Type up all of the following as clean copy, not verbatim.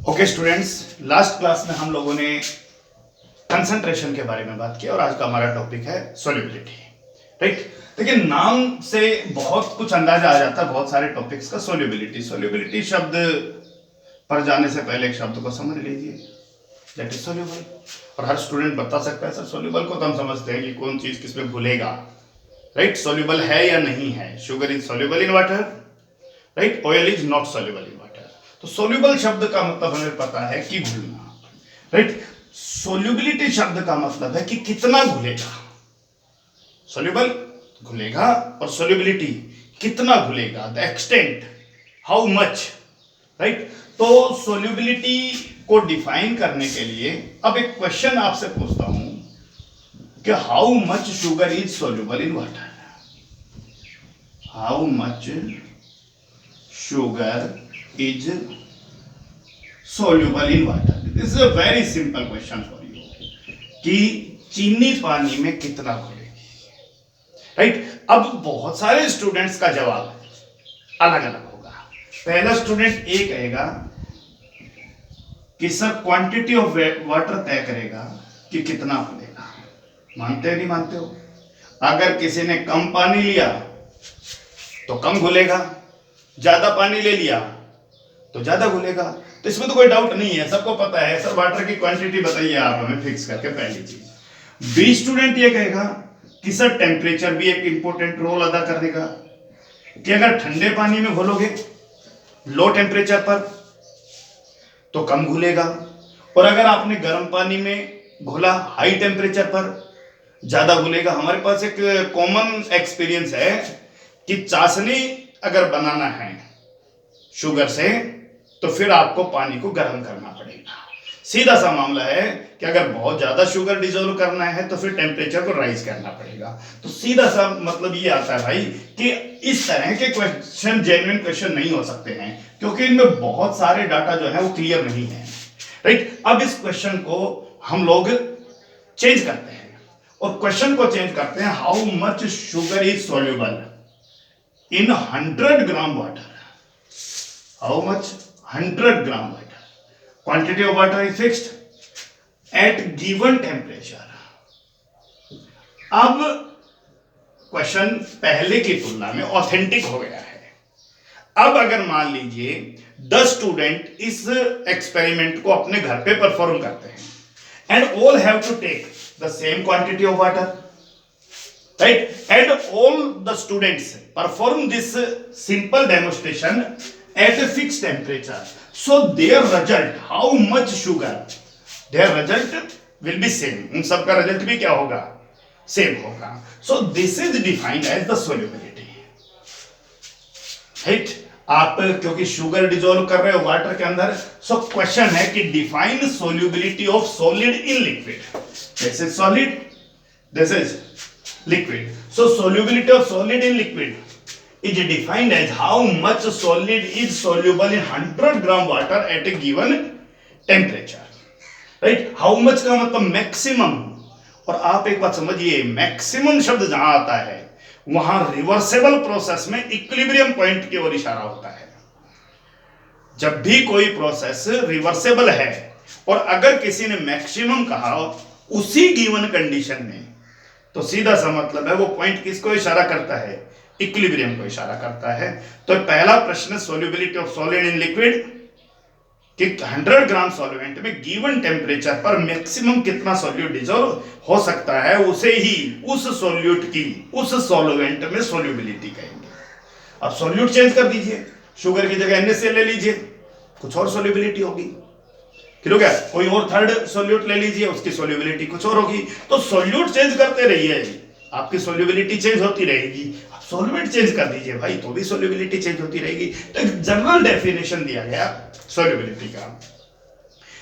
Okay students, last class में हम लोगों ने कंसंट्रेशन के बारे में बात की और आज का हमारा टॉपिक है सोल्यूबिलिटी। राइट। देखिए, नाम से बहुत कुछ अंदाजा आ जाता है बहुत सारे टॉपिक्स का। सोल्यूबिलिटी शब्द पर जाने से पहले एक शब्द को समझ लीजिए, दैट इज सोल्यूबल। और हर स्टूडेंट बता सकता है सर सोल्यूबल को तो हम समझते हैं कि कौन चीज किस में घुलेगा। राइट, सोल्यूबल है या नहीं है। Sugar is soluble in water, right, oil is not soluble in water. तो सोल्यूबल शब्द का मतलब हमें पता है कि घुलना। राइट, सोल्यूबिलिटी शब्द का मतलब है कि कितना घुलेगा। सोल्यूबल घुलेगा और सोल्यूबिलिटी कितना घुलेगा, the extent, how much. Right, तो सोल्यूबिलिटी को डिफाइन करने के लिए अब एक क्वेश्चन आपसे पूछता हूं कि how much sugar is soluble in water. How much sugar is soluble in water. This is a very simple question for you कि चीनी पानी में कितना घुलेगी। राइट, अब बहुत सारे स्टूडेंट्स का जवाब अलग अलग होगा। पहला स्टूडेंट ए कहेगा कि सर क्वांटिटी ऑफ वाटर तय करेगा कि कितना घुलेगा। मानते हो नहीं मानते हो? अगर किसी ने कम पानी लिया तो कम घुलेगा, ज्यादा पानी ले लिया तो ज्यादा घुलेगा। तो इसमें तो कोई डाउट नहीं है, सबको पता है। सर वाटर की क्वांटिटी बताइए आप हमें फिक्स करके, पहली चीज। बी स्टूडेंट ये कहेगा कि सर टेम्परेचर भी एक इंपॉर्टेंट रोल अदा करेगा कि अगर ठंडे पानी में घोलोगे लो टेम्परेचर पर तो कम घुलेगा, और अगर आपने गर्म पानी में घोला हाई टेम्परेचर पर ज्यादा घुलेगा। हमारे पास एक कॉमन एक्सपीरियंस है कि चाशनी अगर बनाना है शुगर से तो फिर आपको पानी को गर्म करना पड़ेगा। सीधा सा मामला है कि अगर बहुत ज्यादा शुगर डिसॉल्व करना है तो फिर टेम्परेचर को राइज करना पड़ेगा। तो सीधा सा मतलब ये आता है भाई कि इस तरह के क्वेश्चन जेन्युइन क्वेश्चन नहीं हो सकते हैं, क्योंकि इनमें बहुत सारे डाटा जो है वो क्लियर नहीं है। राइट, अब इस क्वेश्चन को हम लोग चेंज करते हैं और क्वेश्चन को चेंज करते हैं, how much sugar is soluble in 100 gram water. How much? 100 gram water. Quantity of water is fixed at given temperature. अब क्वेश्चन पहले की तुलना में ऑथेंटिक हो गया है। अब अगर मान लीजिए 10 स्टूडेंट इस एक्सपेरिमेंट को अपने घर पे परफॉर्म करते हैं and all have to take the same quantity of water, right, and all the students perform this simple demonstration at a fixed temperature, so their result, how much sugar, their result will be same. उन सबका result भी क्या होगा? Same होगा। so this is defined as the solubility. right, आप क्योंकि sugar dissolve कर रहे हो वाटर के अंदर, सो क्वेश्चन है कि define solubility of solid in liquid. This is solid, this is liquid. So solubility of solid in liquid is defined as how much solid is soluble in 100 gram water at a given temperature. Right? How much का मतलब maximum. और आप एक बात समझिए, maximum शब्द जहां आता है वहां रिवर्सेबल प्रोसेस में इक्विलिब्रियम पॉइंट की ओर इशारा होता है। जब भी कोई प्रोसेस रिवर्सेबल है और अगर किसी ने मैक्सिमम कहा उसी गिवन कंडीशन में, तो सीधा सा मतलब है वो पॉइंट किसको इशारा करता है? इक्विलिब्रियम को इशारा करता है। तो पहला प्रश्न solubility of solid in liquid कि 100 ग्राम सॉल्वेंट में गिवन टेम्परेचर पर मैक्सिमम कितना सॉल्यूट डिसॉल्व हो सकता है, उसे ही उस सॉल्यूट की उस सॉल्वेंट में सोल्यूबिलिटी कहेंगे। अब सॉल्यूट चेंज कर दीजिए, शुगर की जगह NaCl ले लीजिए, कुछ और सोल्यूबिलिटी होगी। ठीक है, कोई और थर्ड सोल्यूट ले लीजिए, उसकी सोल्यूबिलिटी कुछ और होगी। तो सोल्यूट चेंज करते रहिए, आपकी सोल्यूबिलिटी चेंज होती रहेगी। आप सॉल्वेंट चेंज कर दीजिए भाई, तो भी सोल्यूबिलिटी चेंज होती रहेगी। तो एक जनरल डेफिनेशन दिया गया सोल्यूबिलिटी का।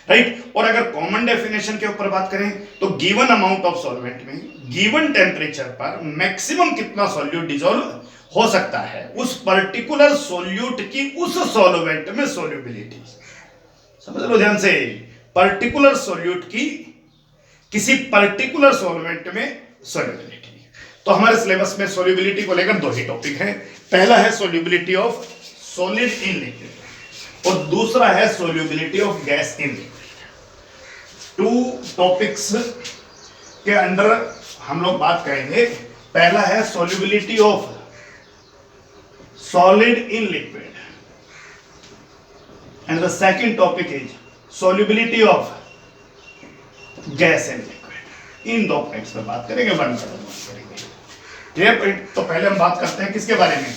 राइट, और अगर कॉमन डेफिनेशन के ऊपर बात करें तो गिवन अमाउंट ऑफ सॉल्वेंट में गिवन टेम्परेचर पर मैक्सिमम कितना सॉल्यूट डिसॉल्व हो सकता है, उस पर्टिकुलर सॉल्यूट की उस सॉल्वेंट में सोल्यूबिलिटी। समझ लो ध्यान से, पर्टिकुलर सॉल्यूट की किसी पर्टिकुलर सॉल्वेंट में सोल्यूबिलिटी। तो हमारे सिलेबस में सोल्यूबिलिटी को लेकर दो ही टॉपिक हैं। पहला है solubility of solid in liquid और दूसरा है solubility of gas in liquid. Two topics के अंडर हम लोग बात करेंगे। पहला है solubility of solid in liquid and the second topic is solubility of gas in liquid. इन दो पॉइंट्स पे बात करेंगे, वन बाय वन करेंगे। क्लियर? तो पहले हम बात करते हैं किसके बारे में,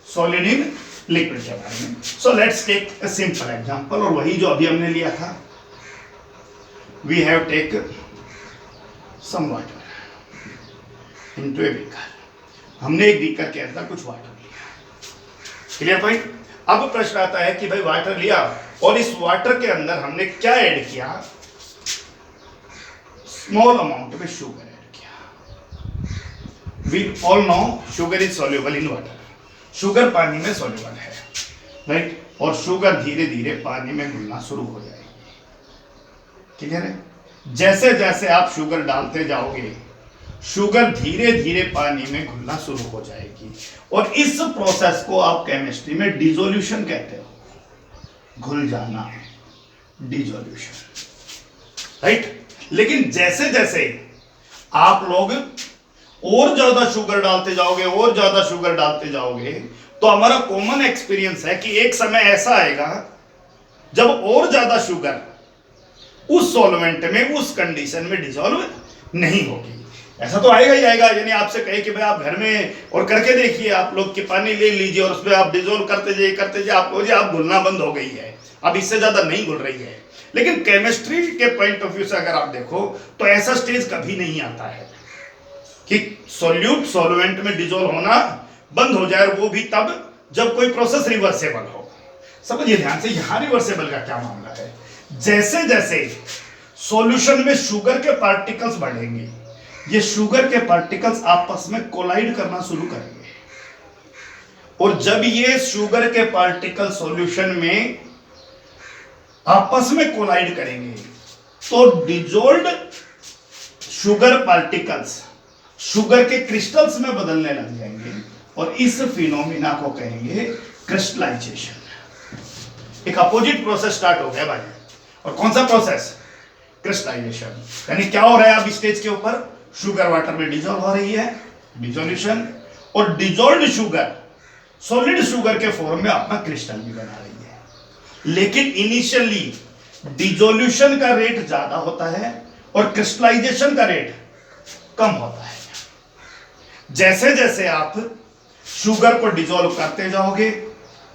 सॉलिड इन लिक्विड के बारे में। So let's take a simple example, और वही जो अभी हमने लिया था। We have take some water into a beaker. हमने एक बीकर के अंदर कुछ वाटर लिया। Clear point? अब प्रश्न आता है कि भाई वाटर लिया और इस वाटर के अंदर हमने क्या ऐड किया, स्मॉल अमाउंट में शुगर ऐड किया। We all know sugar is soluble in water. Sugar पानी में सॉल्युबल है, राइट? और शुगर धीरे धीरे पानी में घुलना शुरू हो जाएगी। क्लियर है? जैसे जैसे आप शुगर डालते जाओगे, शुगर धीरे धीरे पानी में घुलना शुरू हो जाएगी, और इस प्रोसेस को आप केमिस्ट्री में डिसोल्यूशन कहते हो। घुल जाना, डिसोल्यूशन, राइट? लेकिन जैसे जैसे आप लोग और ज्यादा शुगर डालते जाओगे, और ज्यादा शुगर डालते जाओगे, तो हमारा कॉमन एक्सपीरियंस है कि एक समय ऐसा आएगा जब और ज्यादा शुगर उस सॉल्वेंट में, उस कंडीशन में डिसॉल्व नहीं होगी। ऐसा तो आएगा ही आएगा। यानी आपसे कहे कि भाई आप घर में और करके देखिए, आप लोग कि पानी ले लीजिए और उसमें आप डिसॉल्व करते जाइए, आप घुलना बंद हो गई है, अब इससे ज्यादा नहीं घुल रही है। लेकिन केमिस्ट्री के पॉइंट ऑफ व्यू से अगर आप देखो तो ऐसा स्टेज कभी नहीं आता है कि सॉल्यूट सॉल्वेंट में डिसॉल्व होना बंद हो जाए, वो भी तब जब कोई प्रोसेस रिवर्सेबल हो। समझिए ध्यान से, यहां रिवर्सेबल का क्या मामला है। जैसे जैसे सॉल्यूशन में शुगर के पार्टिकल्स बढ़ेंगे, ये शुगर के पार्टिकल्स आपस में कोलाइड करना शुरू करेंगे, और जब ये शुगर के पार्टिकल सॉल्यूशन में आपस में कोलाइड करेंगे तो डिसॉल्व्ड शुगर पार्टिकल्स शुगर के क्रिस्टल्स में बदलने लग जाएंगे, और इस फिनोमिना को कहेंगे क्रिस्टलाइजेशन। एक अपोजिट प्रोसेस स्टार्ट हो गया भाई। और कौन सा प्रोसेस? क्रिस्टलाइजेशन। यानी क्या हो रहा है अब स्टेज के ऊपर, शुगर वाटर में डिसॉल्व हो रही है, डिसोल्यूशन, और डिसॉल्व्ड शुगर सॉलिड शुगर के फॉर्म में अपना क्रिस्टल भी बना रही है। लेकिन इनिशियली डिसोल्यूशन का रेट ज्यादा होता है और क्रिस्टलाइजेशन का रेट कम होता है। जैसे जैसे आप शुगर को डिसॉल्व करते जाओगे,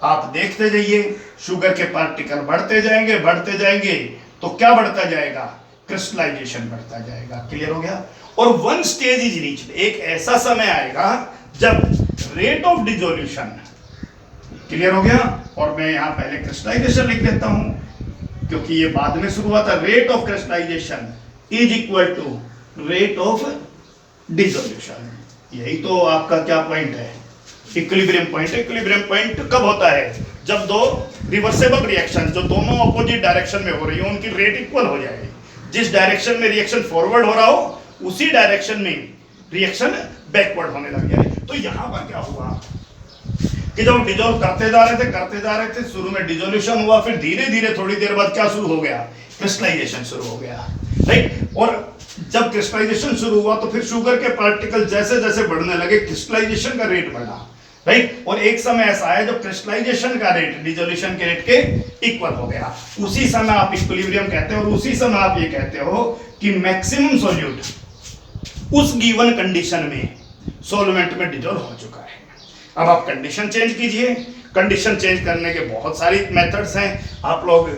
आप देखते जाइए शुगर के पार्टिकल बढ़ते जाएंगे, तो क्या बढ़ता जाएगा? क्रिस्टलाइजेशन बढ़ता जाएगा। क्लियर हो गया? और वन स्टेज इज रीच्ड, एक ऐसा समय आएगा जब रेट ऑफ डिसोल्यूशन, क्लियर हो गया? और मैं यहां पहले क्रिस्टलाइजेशन लिख देता हूं क्योंकि ये बाद में शुरू हुआ था। Rate of crystallisation is equal to rate of dissolution. यही तो आपका क्या पॉइंट है? Equilibrium point. इक्विलिब्रियम पॉइंट कब होता है? जब दो रिवर्सेबल रिएक्शन जो दोनों अपोजिट डायरेक्शन में हो रही हो, उनकी रेट इक्वल हो जाएगी। जिस डायरेक्शन में रिएक्शन फॉरवर्ड हो रहा हो, उसी डायरेक्शन में रिएक्शन बैकवर्ड होने लग जाए। तो यहां पर क्या हुआ कि जब डिसॉल्व करते जा रहे थे, शुरू में डिसोल्यूशन हुआ, फिर धीरे धीरे थोड़ी देर बाद क्या शुरू हो गया? क्रिस्टलाइजेशन शुरू हो गया, राइट? और जब क्रिस्टलाइजेशन शुरू हुआ तो फिर शुगर के पार्टिकल जैसे जैसे बढ़ने लगे, क्रिस्टलाइजेशन का रेट बढ़ा, राइट? और एक समय ऐसा आया जब क्रिस्टलाइजेशन का रेट डिसोल्यूशन के रेट के इक्वल हो गया। उसी समय आप इक्विलिब्रियम कहते हो, और उसी समय आप ये कहते हो कि मैक्सिमम सॉल्यूट उस गिवन कंडीशन में सॉल्वेंट में डिसॉल्व हो चुका है। अब आप कंडीशन चेंज कीजिए। कंडीशन चेंज करने के बहुत सारी मेथड्स हैं। आप लोग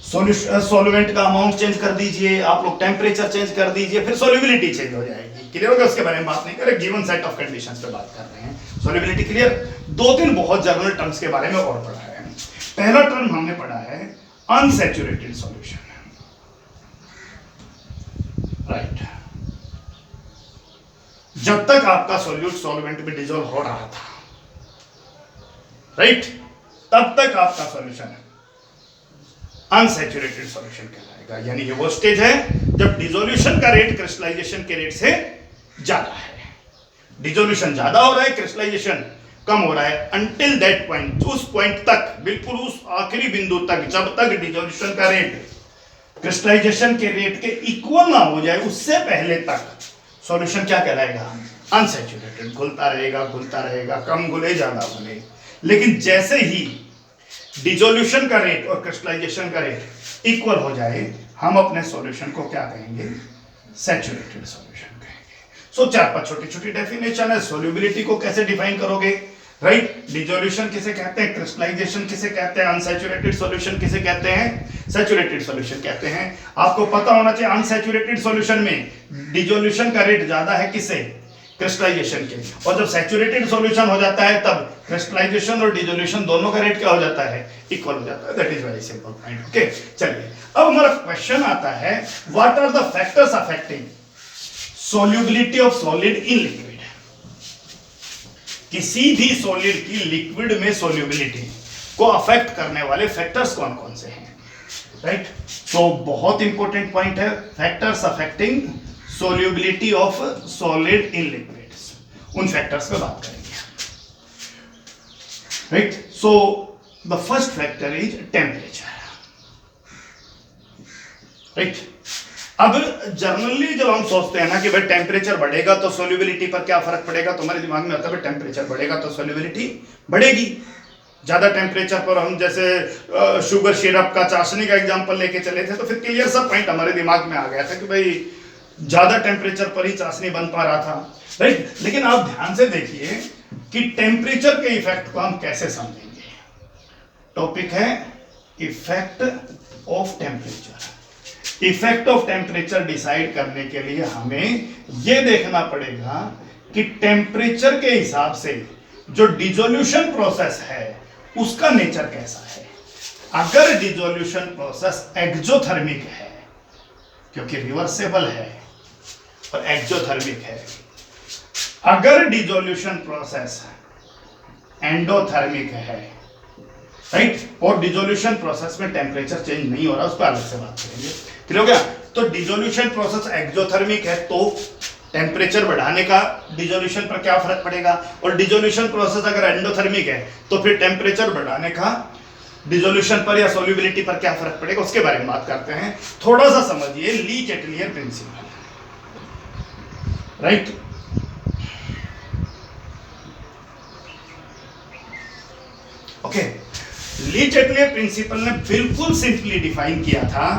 सॉल्वेंट का अमाउंट चेंज कर दीजिए, आप लोग टेम्परेचर चेंज कर दीजिए, फिर सॉल्युबिलिटी चेंज हो जाएगी। क्लियर हो गया? उसके बारे में बात नहीं कर रहे, गिवन सेट ऑफ कंडीशंस पे बात कर रहे हैं। Solubility clear? दो तीन बहुत जनरल टर्म्स के बारे में और पढ़ा है। पहला टर्म हमने पढ़ा है अनसैचुरेटेड सॉल्यूशन, राइट? जब तक आपका सॉल्यूट सॉल्वेंट में डिसॉल्व हो रहा था, राइट, तब तक आपका सॉल्यूशन अनसैचुरेटेड सॉल्यूशन कहलाएगा। यानी ये वो स्टेज है जब डिसोल्यूशन का रेट क्रिस्टलाइजेशन के रेट से ज्यादा है। डिसोल्यूशन ज्यादा हो रहा है, क्रिस्टलाइजेशन कम हो रहा है until that point, उस पॉइंट तक, बिल्कुल उस आखिरी बिंदु तक, जब तक डिसोल्यूशन का रेट क्रिस्टलाइजेशन के रेट के इक्वल ना हो जाए, उससे पहले तक सॉल्यूशन क्या कहलाएगा? अनसैचुरेटेड। घुलता रहेगा, कम घुले ज्यादा घुले। लेकिन जैसे ही डिसोल्यूशन का रेट और क्रिस्टलाइजेशन का रेट इक्वल हो जाए, हम अपने सॉल्यूशन को क्या कहेंगे? सैचुरेटेड सॉल्यूशन कहेंगे। सो 4-5 छोटी छोटी डेफिनेशन है। सोल्यूबिलिटी को कैसे डिफाइन करोगे? राइट, डिसोल्यूशन किसे कहते हैं, क्रिस्टलाइजेशन किसे कहते हैं, अनसैचुरेटेड सॉल्यूशन किसे कहते हैं, सैचुरेटेड सॉल्यूशन कहते हैं। आपको पता होना चाहिए अनसैचुरेटेड सॉल्यूशन में डिसोल्यूशन का रेट ज्यादा है किससे? क्रिस्टलाइजेशन के। और जब सैचुरेटेड सॉल्यूशन हो जाता है, तब क्रिस्टलाइजेशन और डिसोल्यूशन दोनों का रेट क्या हो जाता है? इक्वल हो जाता है। That is very simple point. Okay, चलिए अब हमारा क्वेश्चन आता है, what are the factors affecting solubility of solid in liquid. किसी भी सॉलिड की लिक्विड में सोल्यूबिलिटी को अफेक्ट करने वाले फैक्टर्स कौन कौन से हैं? राइट, तो बहुत इंपॉर्टेंट पॉइंट है, factors affecting solubility of solid in liquids. उन फैक्टर्स पे बात करेंगे। Right, so the first factor is temperature. Right, अब जनरली जब हम सोचते हैं ना कि भाई टेम्परेचर बढ़ेगा तो सोल्यूबिलिटी पर क्या फर्क पड़ेगा, तो हमारे दिमाग में आता है टेम्परेचर बढ़ेगा तो सोल्यूबिलिटी बढ़ेगी। ज्यादा टेम्परेचर पर हम जैसे शुगर सिरप का, चाशनी का एग्जांपल लेके चले थे, तो फिर क्लियर सा पॉइंट हमारे दिमाग में आ गया था कि भाई ज्यादा टेम्परेचर पर ही चाशनी बन पा रहा था। राइट, लेकिन आप ध्यान से देखिए कि टेम्परेचर के इफेक्ट को हम कैसे समझेंगे। टॉपिक है effect of temperature. Effect of temperature decide करने के लिए हमें यह देखना पड़ेगा कि टेम्परेचर के हिसाब से जो डिसोल्यूशन प्रोसेस है उसका नेचर कैसा है। अगर डिसोल्यूशन प्रोसेस एक्सोथर्मिक है, क्योंकि रिवर्सेबल है और एक्सोथर्मिक है, अगर डिसोल्यूशन प्रोसेस एंडोथर्मिक है, राइट, और डिसोल्यूशन प्रोसेस में टेम्परेचर चेंज नहीं हो रहा, उस पर अलग से बात करेंगे। क्लियर हो गया? तो डिसोल्यूशन प्रोसेस एक्सोथर्मिक है तो टेम्परेचर बढ़ाने का डिसोल्यूशन पर क्या फर्क पड़ेगा, और डिसोल्यूशन प्रोसेस अगर एंडोथर्मिक है तो फिर टेम्परेचर बढ़ाने का डिसोल्यूशन पर या सोल्यूबिलिटी पर क्या फर्क पड़ेगा, उसके बारे में बात करते हैं। थोड़ा सा समझिए ली चैटलियर प्रिंसिपल। राइट, ओके, ली चैटलियर प्रिंसिपल ने बिल्कुल सिंपली डिफाइन किया था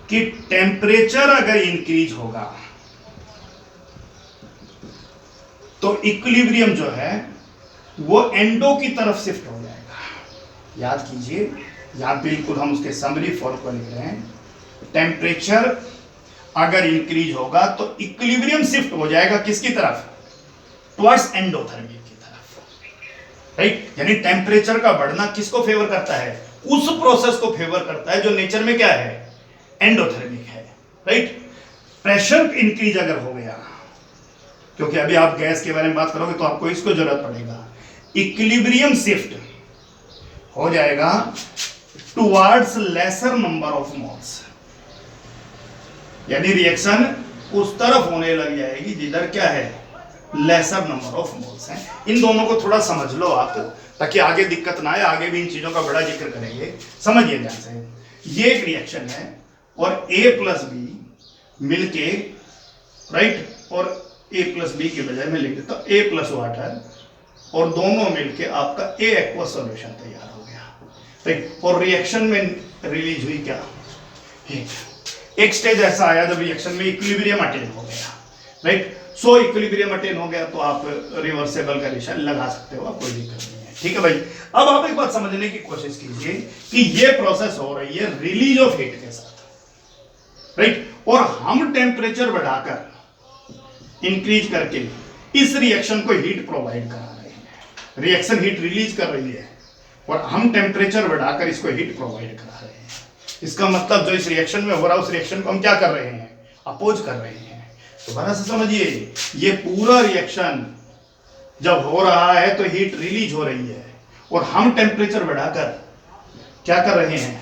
कि टेम्परेचर अगर इंक्रीज होगा तो इक्विलिब्रियम जो है वो एंडो की तरफ शिफ्ट हो जाएगा। याद कीजिए, यहां बिल्कुल हम उसके समरी फॉर्म को लिख रहे हैं। टेम्परेचर अगर इंक्रीज होगा तो इक्विलिब्रियम शिफ्ट हो जाएगा किसकी तरफ? टुवर्ड्स एंडोथर्मिक की तरफ। राइट, यानी टेम्परेचर का बढ़ना किसको फेवर करता है? उस प्रोसेस को फेवर करता है जो नेचर में क्या है? एंडोथर्मिक है। राइट, प्रेशर इंक्रीज अगर हो गया, क्योंकि अभी आप गैस के बारे में बात करोगे तो आपको इसको जरूरत पड़ेगा, इक्विलिब्रियम शिफ्ट हो जाएगा towards laser number of moles, यानी रिएक्शन उस तरफ होने लग जाएगी जिधर क्या है? लेसर नंबर ऑफ मोल्स हैं। इन दोनों को थोड़ा समझ लो आप, ताकि आगे दिक्कत ना आए। आगे भी इन चीजों का बड़ा जिक्र करेंगे, समझिए ध्यान से। ये एक रिएक्शन है और A प्लस बी मिलके, राइट, और A प्लस बी की बजाय मैं लिख देता हूं A प्लस वाटर, और दोनों मिलके आपका A एक्वा सॉल्यूशन तैयार हो गया। राइट, और रिएक्शन में रिलीज हुई क्या? हीट। एक स्टेज ऐसा आया जब रिएक्शन में इक्विलिब्रियम अटेन हो गया। राइट, सो इक्विलिब्रियम अटेन हो गया तो आप रिवर्सेबल कंडीशन लगा सकते हो, कोई दिक्कत नहीं है। ठीक है भाई, अब आप एक बात समझने की कोशिश कीजिए कि ये प्रोसेस हो रही है रिलीज ऑफ हीट के साथ। राइट, और हम टेम्परेचर बढ़ाकर इंक्रीज करके इस रिएक्शन को हीट प्रोवाइड करा रहे हैं। रिएक्शन हीट रिलीज कर रही है और हम टेम्परेचर बढ़ाकर इसको हीट प्रोवाइड करा रहे हैं। इसका मतलब जो इस रिएक्शन में हो रहा है उस रिएक्शन को हम क्या कर रहे हैं? अपोज कर रहे हैं। दोबारा से समझिए, ये पूरा रिएक्शन जब हो रहा है तो हीट रिलीज हो रही है और हम टेम्परेचर बढ़ाकर क्या कर रहे हैं?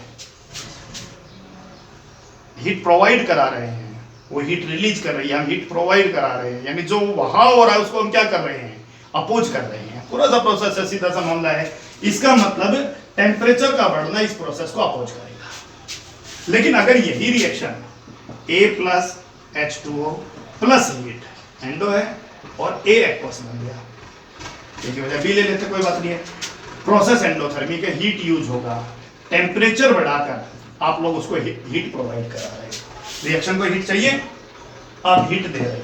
हीट प्रोवाइड करा रहे हैं। वो हीट रिलीज कर रही है, हम हीट प्रोवाइड करा रहे हैं, यानी जो वहां हो रहा है उसको हम क्या कर रहे हैं? अपोज कर रहे हैं, पूरा सा प्रोसेस है, सीधा सा मामला है। इसका मतलब टेम्परेचर का बढ़ना इस प्रोसेस को अपोज करेगा। लेकिन अगर यही reaction A plus H2O plus heat endo है और A एक्वस बन गया, इसकी वजह B ले लेते, कोई बात नहीं है। प्रोसेस एंडोथर्मिक है, हीट यूज होगा, टेम्परेचर बढ़ाकर आप लोग उसको हीट प्रोवाइड करा रहे हो, रिएक्शन को हीट चाहिए, आप हीट दे रहे हो,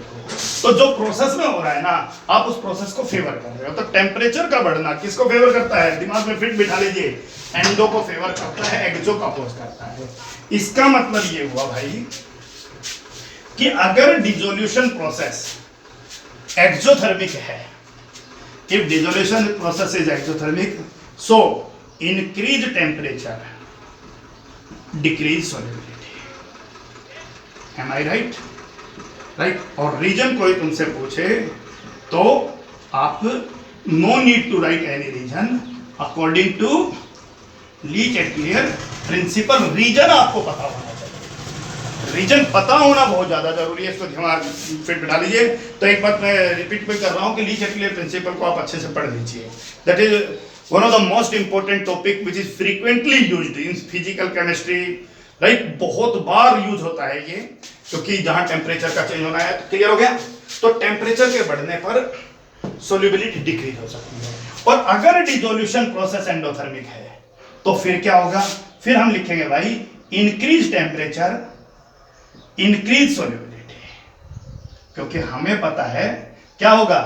तो जो प्रोसेस में हो रहा है ना, आप उस प्रोसेस को फेवर कर रहे हो। तो टेम्परेचर का बढ़ना किसको फेवर करता है, दिमाग में फिट बिठा लीजिए, एंडो को फेवर करता है, एक्सो को अपोज करता है। इसका मतलब ये हुआ भाई कि अगर डिसोल्यूशन प्रोसेस एक्सोथर्मिक है, if dissolution process is exothermic, so increase temperature decrease solubility. Am I right? Right. और रीजन कोई तुमसे पूछे तो आप no need to write any reason, according to Le Chatelier principle. Reason आपको पता होना चाहिए, रीजन पता होना बहुत ज्यादा जरूरी है, इसको दिमाग फिट बिठा लीजिए। तो एक बात मैं रिपीट भी कर रहा हूं कि लीच एंड क्लियर प्रिंसिपल को आप अच्छे से पढ़ लीजिए। That is one of the most important topic which is frequently used in physical chemistry, right. बहुत बार यूज होता है ये, क्योंकि जहां टेम्परेचर का चेंज होना है। क्लियर हो गया? तो टेम्परेचर के बढ़ने पर सोल्यूबिलिटी डिक्रीज हो सकती है। और अगर डिसोल्यूशन प्रोसेस एंडोथर्मिक है तो फिर क्या होगा, फिर हम लिखेंगे भाई इंक्रीज टेम्परेचर इंक्रीज सोल्यूबिलिटी, क्योंकि हमें पता है क्या होगा,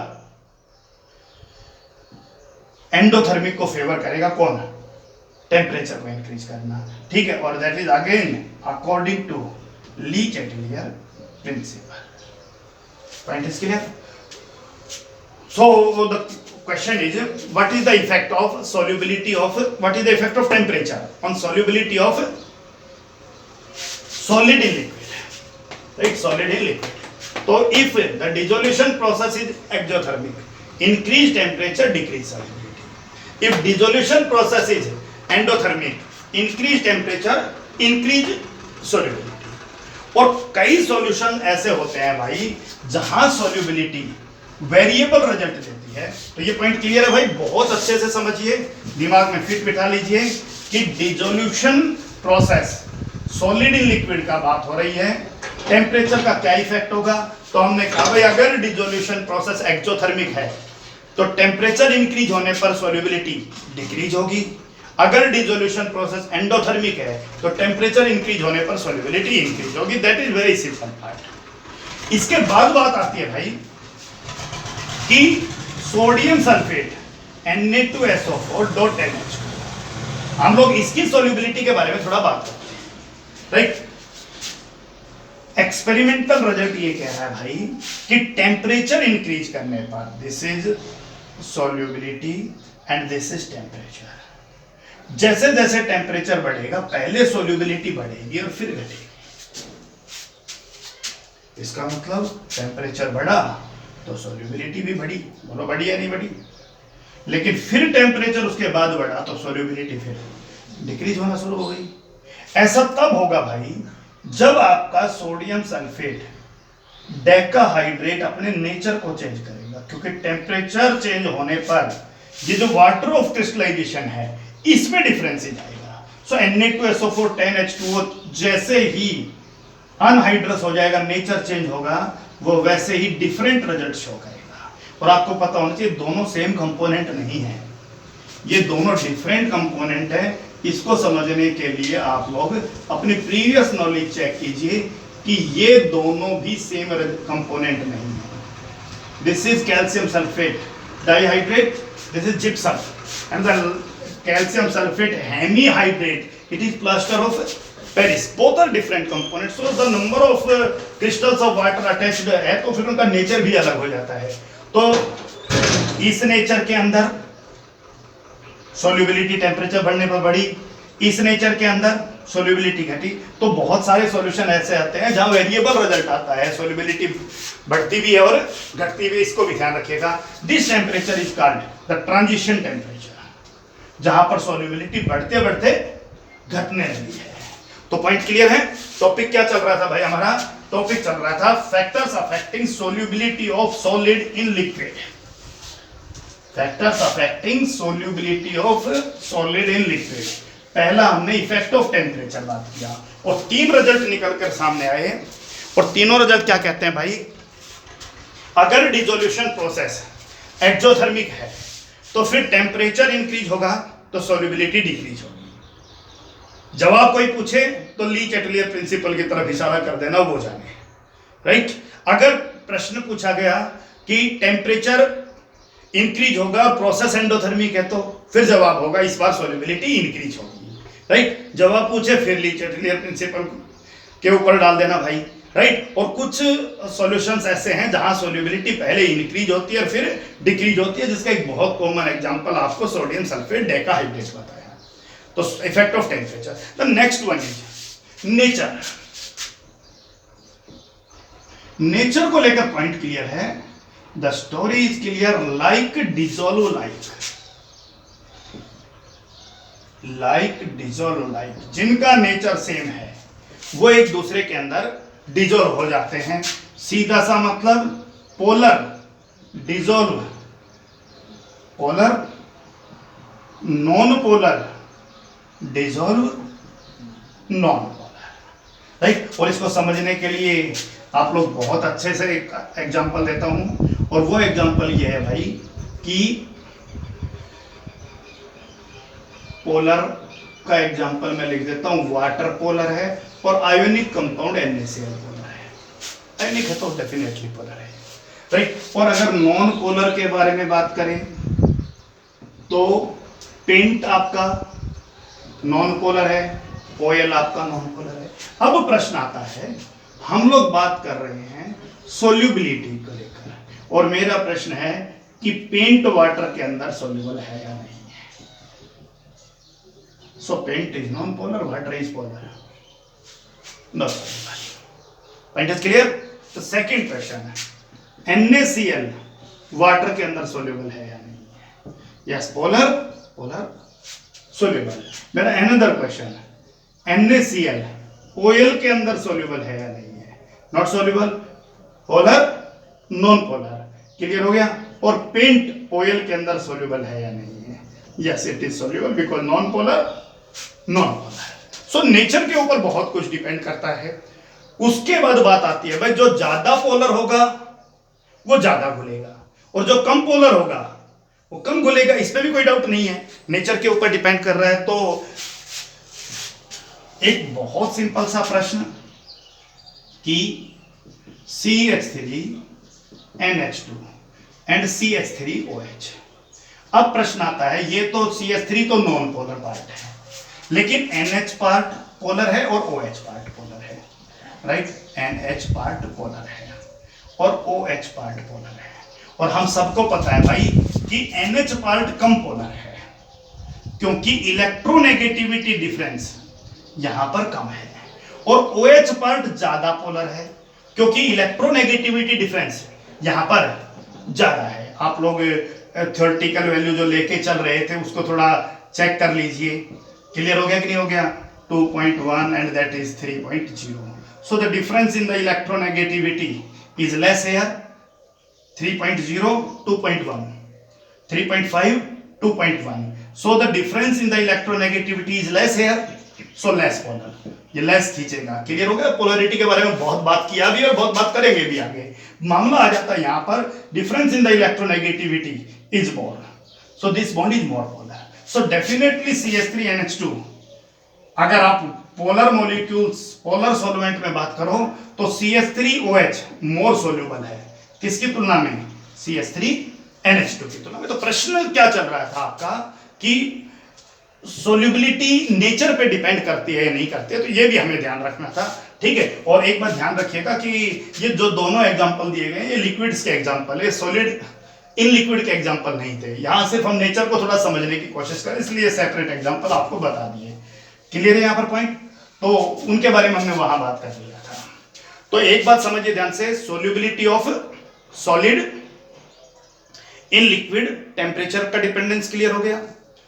एंडोथर्मिक को फेवर करेगा कौन, टेम्परेचर को इंक्रीज करना, ठीक है। और that is again according to Le Chatelier principle. Point is clear? So the question is, what is the effect of solubility of, what is the effect of temperature on solubility of solid in liquid, right? Solid in liquid. So if the dissolution process is exothermic, increase temperature, decrease solubility. If dissolution process is endothermic, increase temperature, increase solubility. और कई solution ऐसे होते हैं भाई जहां solubility variable result देती है। तो ये पॉइंट क्लियर है भाई, बहुत अच्छे से समझिए, दिमाग में फिट बिठा लीजिए कि dissolution process solid in liquid का बात हो रही है, टेम्परेचर का क्या इफेक्ट होगा। तो हमने कहा भाई अगर डिसोल्यूशन प्रोसेस एक्सोथर्मिक है तो टेम्परेचर इंक्रीज होने पर सॉल्युबिलिटी डिक्रीज होगी, अगर डिसोल्यूशन प्रोसेस एंडोथर्मिक है तो टेम्परेचर इंक्रीज होने पर सॉल्युबिलिटी इंक्रीज होगी। That is very simple part. इसके बाद बात आती है भाई कि sodium sulphate Na2SO4 dot NH, हम लोग इसकी सॉल्युबिलिटी के बारे में थोड़ा बात करते हैं, राइट। एक्सपेरिमेंटल रिजल्ट ये कह रहा है भाई कि टेम्परेचर इंक्रीज करने पर this is solubility and this is temperature. जैसे जैसे टेम्परेचर बढ़ेगा पहले सॉल्युबिलिटी बढ़ेगी और फिर घटेगी। इसका मतलब टेम्परेचर बढ़ा तो सॉल्युबिलिटी भी बढ़ी, बोलो बढ़ी या नहीं बढ़ी। लेकिन फिर टेम्परेचर उसके बाद बढ़ा तो सॉल्युबिलिटी फिर डिक्रीज होना शुरू हो गई। ऐसा तब होगा भाई जब आपका सोडियम सल्फेट डेकाहाइड्रेट अपने नेचर को चेंज करेगा, क्योंकि टेम्परेचर चेंज होने पर ये जो वाटर ऑफ क्रिस्टलाइजेशन है इसमें डिफरेंस आएगा। सो Na2SO4 10H2O जैसे ही अनहाइड्रस हो जाएगा, नेचर चेंज होगा, वो वैसे ही डिफरेंट रिजल्ट शो करेगा। और आपको पता होना चाहिए दोनों सेम कंपोनेंट नहीं है, ये दोनों डिफरेंट कंपोनेंट है। इसको समझने के लिए आप लोग अपनी प्रीवियस नॉलेज चेक कीजिए कि ये दोनों भी सेम कंपोनेंट नहीं है। This is calcium sulphate dihydrate, this is gypsum, and the calcium sulphate hemihydrate, it is plaster of Paris. Both are different components, so the number of crystals of water attached है तो फिर उनका nature भी अलग हो जाता है। तो इस नेचर के अंदर सॉल्युबिलिटी टेम्परेचर बढ़ने पर बढ़ी, इस नेचर के अंदर सॉल्युबिलिटी घटी। तो बहुत सारे सॉल्यूशन ऐसे आते हैं जहां वेरिएबल रिजल्ट आता है, सॉल्युबिलिटी बढ़ती भी है और घटती भी। इसको भी ध्यान रखिएगा। This temperature is called the transition temperature, जहां पर सॉल्युबिलिटी बढ़ते बढ़ते घटने लगी है। तो पॉइंट क्लियर है। टॉपिक क्या चल रहा था भाई हमारा? टॉपिक चल रहा था factors affecting solubility of solid in liquid. Factors affecting solubility of solid in liquid. पहला हमने इफेक्ट ऑफ टेम्परेचर बात किया और 3 रिजल्ट निकल कर सामने आए और तीनों रिजल्ट क्या कहते हैं भाई, अगर डिसोल्यूशन प्रोसेस एक्सोथर्मिक है तो फिर टेम्परेचर इंक्रीज होगा तो सॉल्युबिलिटी डिक्रीज होगी। जवाब कोई पूछे तो ली चैटलियर प्रिंसिपल की तरफ इशारा कर देना, वो जाने, राइट। अगर प्रश्न पूछा गया कि टेम्परेचर इंक्रीज होगा प्रोसेस एंडोथर्मिक है तो फिर जवाब होगा इस बार सॉल्युबिलिटी इंक्रीज होगी, राइट। जवाब पूछे फिर ली चैटलियर प्रिंसिपल के ऊपर डाल देना भाई, राइट। और कुछ सॉल्यूशंस ऐसे हैं जहां सॉल्युबिलिटी पहले इंक्रीज होती है और फिर डिक्रीज होती है, जिसका एक बहुत कॉमन एग्जांपल आपको सोडियम सल्फेट डेकाहाइड्रेट बताया। तो effect of temperature. The next one is nature. Nature को लेकर पॉइंट क्लियर है। The story is clear like dissolve like dissolve like, जिनका नेचर सेम है वो एक दूसरे के अंदर डिसॉल्व हो जाते हैं। सीधा सा मतलब polar dissolve, polar non polar dissolve non polar, right. और इसको समझने के लिए आप लोग बहुत अच्छे से एक एग्जांपल देता हूं और वो एग्जांपल ये है भाई कि पोलर का एग्जांपल मैं लिख देता हूं, वाटर पोलर है और आयोनिक कंपाउंड NaCl पोलर है। आयोनिक है तो डेफिनेटली पोलर है, राइट। और अगर नॉन पोलर के बारे में बात करें तो पेंट आपका नॉन पोलर है, ऑयल आपका नॉन पोलर है। अब प्रश्न आता है, हम लोग बात कर रहे हैं सोल्यूबिलिटी को लेकर और मेरा प्रश्न है कि पेंट वाटर के अंदर सोल्यूबल है या नहीं है। So paint is non polar, water is polar, no soluble. Point is clear. तो सेकंड क्वेश्चन है NaCl वाटर के अंदर सोल्यूबल है या नहीं है। Yes, polar polar soluble. मेरा अनदर क्वेश्चन है NaCl ऑयल के अंदर सोल्यूबल है या नहीं है। Not soluble, polar non polar, clear हो गया। और पेंट ऑयल के अंदर सोल्यूबल है या नहीं है। Yes, it is soluble because non polar non polar. So nature के ऊपर बहुत कुछ डिपेंड करता है। उसके बाद बात आती है भाई, जो ज्यादा पोलर होगा वो ज्यादा घुलेगा और जो कम पोलर होगा वो कम घुलेगा। इसमें भी कोई डाउट नहीं है, नेचर के ऊपर डिपेंड कर रहा है। तो एक बहुत सिंपल सा प्रश्न कि CH3 NH2 एंड CH3OH। अब प्रश्न आता है, ये तो CH3 तो नॉन पोलर पार्ट है, लेकिन NH पार्ट पोलर है और OH पार्ट पोलर है, राइट। NH पार्ट पोलर है और OH पार्ट पोलर है। और हम सबको पता है भाई कि NH पार्ट कम पोलर है क्योंकि इलेक्ट्रोनेगेटिविटी डिफरेंस यहां पर कम है, और OH पार्ट ज्यादा पोलर है क्योंकि इलेक्ट्रोनेगेटिविटी डिफरेंस यहां पर ज्यादा है। आप लोग थ्योरेटिकल वैल्यू जो लेके चल रहे थे उसको थोड़ा चेक कर लीजिए, क्लियर हो गया कि नहीं हो गया। 2.1 and that is 3.0। So the difference in the electronegativity is less here. 3.0 2.1, 3.5 2.1। So the difference in the electronegativity is less here, so less polar. ये लेस खींचेगा, क्लियर हो गया। पोलरिटी के बारे में बहुत बात किया भी और बहुत बात करेंगे भी आगे। मामला आ जाता है यहां पर difference in the electronegativity is more, so this bond is more polar. So definitely CH3NH2, अगर आप पोलर मॉलिक्यूल्स पोलर सॉल्वेंट में बात करो तो CH3OH मोर सोल्यूबल है। किसकी तुलना में? CH3NH2 की तुलना में। तो प्रश्न क्या चल रहा था आपका कि सोल्यूबिलिटी नेचर पे डिपेंड करती है या नहीं करती है, तो ये भी हमें ध्यान रखना था, ठीक है। और एक बात ध्यान रखिएगा कि ये जो दोनों एग्जांपल दिए गए ये लिक्विड्स के एग्जांपल है, सॉलिड इन लिक्विड के एग्जांपल नहीं थे। यहां सिर्फ हम नेचर को थोड़ा समझने की कोशिश करें, इसलिए सेपरेट एग्जांपल आपको बता दिए। क्लियर है यहाँ पर पॉइंट? तो उनके बारे में हमने वहां बात कर लिया था। तो एक बात समझिए ध्यान से, solubility of solid in liquid, temperature का डिपेंडेंस क्लियर हो गया,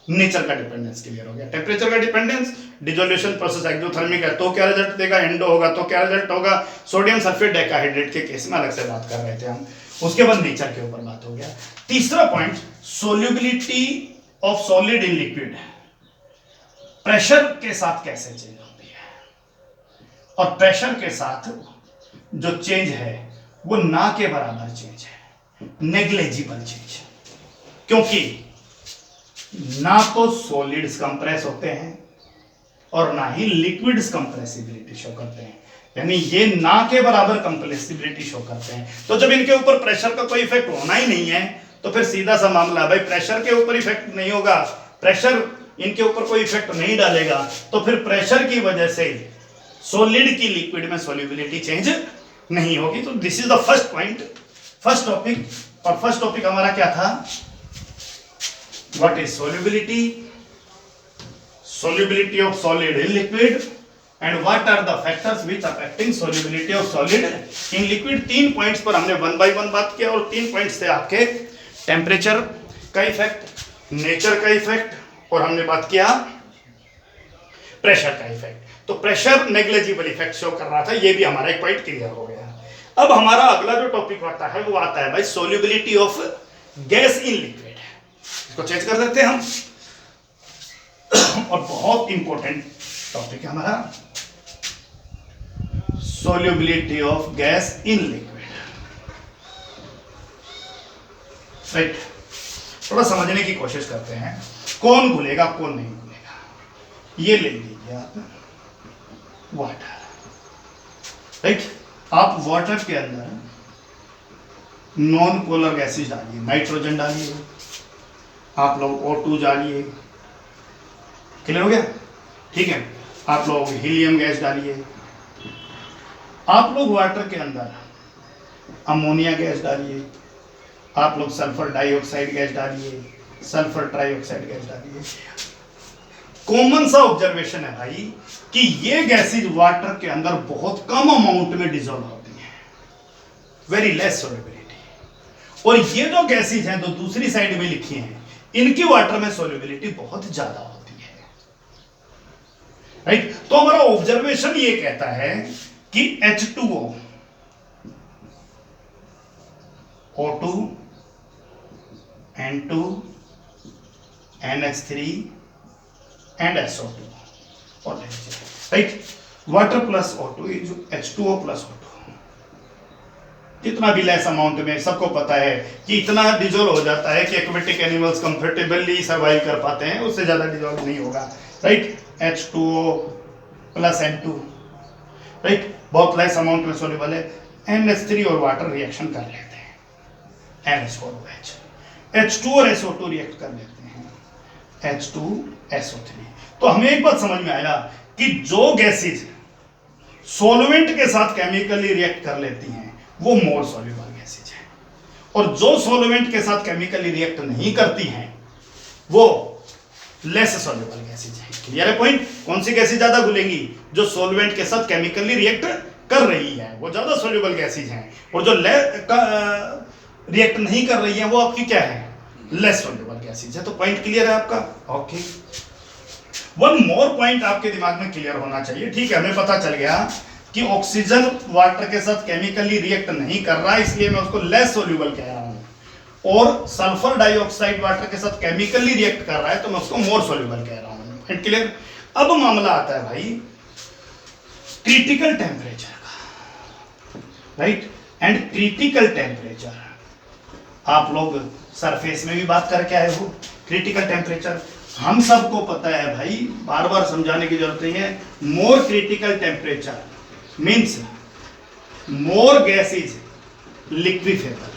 नेचर का डिपेंडेंस क्लियर हो गया। टेम्परेचर का डिपेंडेंस, डिसोल्यूशन प्रोसेस एक्सोथर्मिक है तो क्या रिजल्ट देगा, एंडो होगा तो क्या रिजल्ट होगा, सोडियम सल्फेट डेकाहाइड्रेट के केस में अलग से बात कर रहे थे हम। उसके बाद नेचर के ऊपर बात हो गया। तीसरा point solubility of solid in liquid pressure के साथ कैसे चेंज होती है, और प्रेशर के साथ जो चेंज है वो ना के बराबर चेंज है, नेग्लिजिबल चेंज, क्योंकि ना तो सॉलिड्स कंप्रेस होते हैं और ना ही लिक्विड्स कंप्रेसिबिलिटी शो करते हैं, यानी ये ना के बराबर कंप्रेसिबिलिटी शो करते हैं। तो जब इनके ऊपर प्रेशर का कोई इफेक्ट होना ही नहीं है तो फिर सीधा सा मामला, भाई प्रेशर के ऊपर इफेक्ट नहीं होगा, प्रेशर इनके ऊपर कोई इफेक्ट नहीं डालेगा, तो फिर प्रेशर की वजह से सॉलिड की लिक्विड में सॉल्युबिलिटी चेंज नहीं होगी। तो this is the first point, first topic. और फर्स्ट टॉपिक हमारा क्या था, what is solubility, solubility of solid in liquid and what are the factors which affecting solubility of solid in liquid। 3 points पर हमने 1 by 1 बात किया, और 3 points थे आपके टेम्परेचर का इफेक्ट, नेचर का इफेक्ट, और हमने बात किया प्रेशर का इफेक्ट। तो प्रेशर नेग्लिजिबल इफेक्ट शो कर रहा था, ये भी हमारा एक पॉइंट क्लियर हो गया। अब हमारा अगला जो टॉपिक आता है वो आता है भाई solubility of gas in liquid. इसको चेंज कर देते हैं हम, और बहुत इंपॉर्टेंट टॉपिक है हमारा solubility of gas in liquid. Right, थोड़ा समझने की कोशिश करते हैं, कौन घुलेगा कौन नहीं घुलेगा। ये ले लीजिए आप वाटर, राइट, आप वाटर के अंदर नॉन पोलर गैसेज डालिए, नाइट्रोजन डालिए, आप लोग O2 डालिए, क्लियर हो गया, ठीक है, आप लोग हीलियम गैस डालिए, आप लोग वाटर के अंदर अमोनिया गैस डालिए, आप लोग सल्फर डाइऑक्साइड गैस डालिए, सल्फर ट्राइऑक्साइड गैस डालिए। कॉमन सा ऑब्जर्वेशन है भाई कि ये गैसेज वाटर के अंदर बहुत कम अमाउंट में डिसॉल्व होती हैं, वेरी लेस सोल्युबिलिटी, और ये जो गैसेज हैं जो दूसरी साइड में लिखी हैं इनकी वाटर में सोल्युबिलिटी बहुत ज्यादा होती है। राइट, तो हमारा ऑब्जर्वेशन ये कहता है कि H2O, O2, N2, NH3 and SO2, और right, water plus O2 is H2O plus O2। जितना भी लेस अमाउंट में, सबको पता है कि इतना डिजोल्व हो जाता है कि एक्वेटिक एनिमल्स कंफर्टेबली सर्वाइव कर पाते हैं, उससे ज्यादा डिजोल्व नहीं होगा। Right, H2O plus N2, right, बहुत लेस अमाउंट में सोल्यूबल है। NH3 और वाटर रिएक्शन कर लेते हैं, NH4OH, H2 और SO2 रिएक्ट कर लेते हैं, H2SO3। तो हमें एक बात समझ में आया कि जो गैसेज सॉल्वेंट के साथ केमिकली रिएक्ट कर लेती हैं वो मोर सॉल्युबल गैसेज हैं, और जो सॉल्वेंट के साथ केमिकली रिएक्ट नहीं करती हैं वो लेस सॉल्युबल गैसेज है। क्लियर है पॉइंट, कौन सी गैसेज ज्यादा घुलेंगी, जो सॉल्वेंट के साथ केमिकली रिएक्ट कर रही है वो ज्यादा सॉल्युबल गैसेज हैं, और जो रिएक्ट नहीं कर रही है वो आपकी क्या है, लेस सॉल्युबल गैसेज है। तो पॉइंट क्लियर है आपका, ओके। वन मोर पॉइंट आपके दिमाग में क्लियर होना चाहिए, ठीक है, हमें पता चल गया कि ऑक्सीजन वाटर के साथ केमिकली रिएक्ट नहीं कर रहा है इसलिए मैं उसको लेस सॉल्युबल कह रहा हूं, और सल्फर डाइऑक्साइड वाटर के साथ केमिकली रिएक्ट कर रहा है तो मैं उसको मोर सॉल्युबल कह रहा हूं। Point clear. अब मामला आता है भाई क्रिटिकल टेम्परेचर का, राइट, एंड क्रिटिकल टेम्परेचर आप लोग सरफेस में भी बात करके आए हो। क्रिटिकल टेम्परेचर हम सबको पता है भाई, बार बार समझाने की जरूरत नहीं है। More critical temperature means more gas is liquefiable.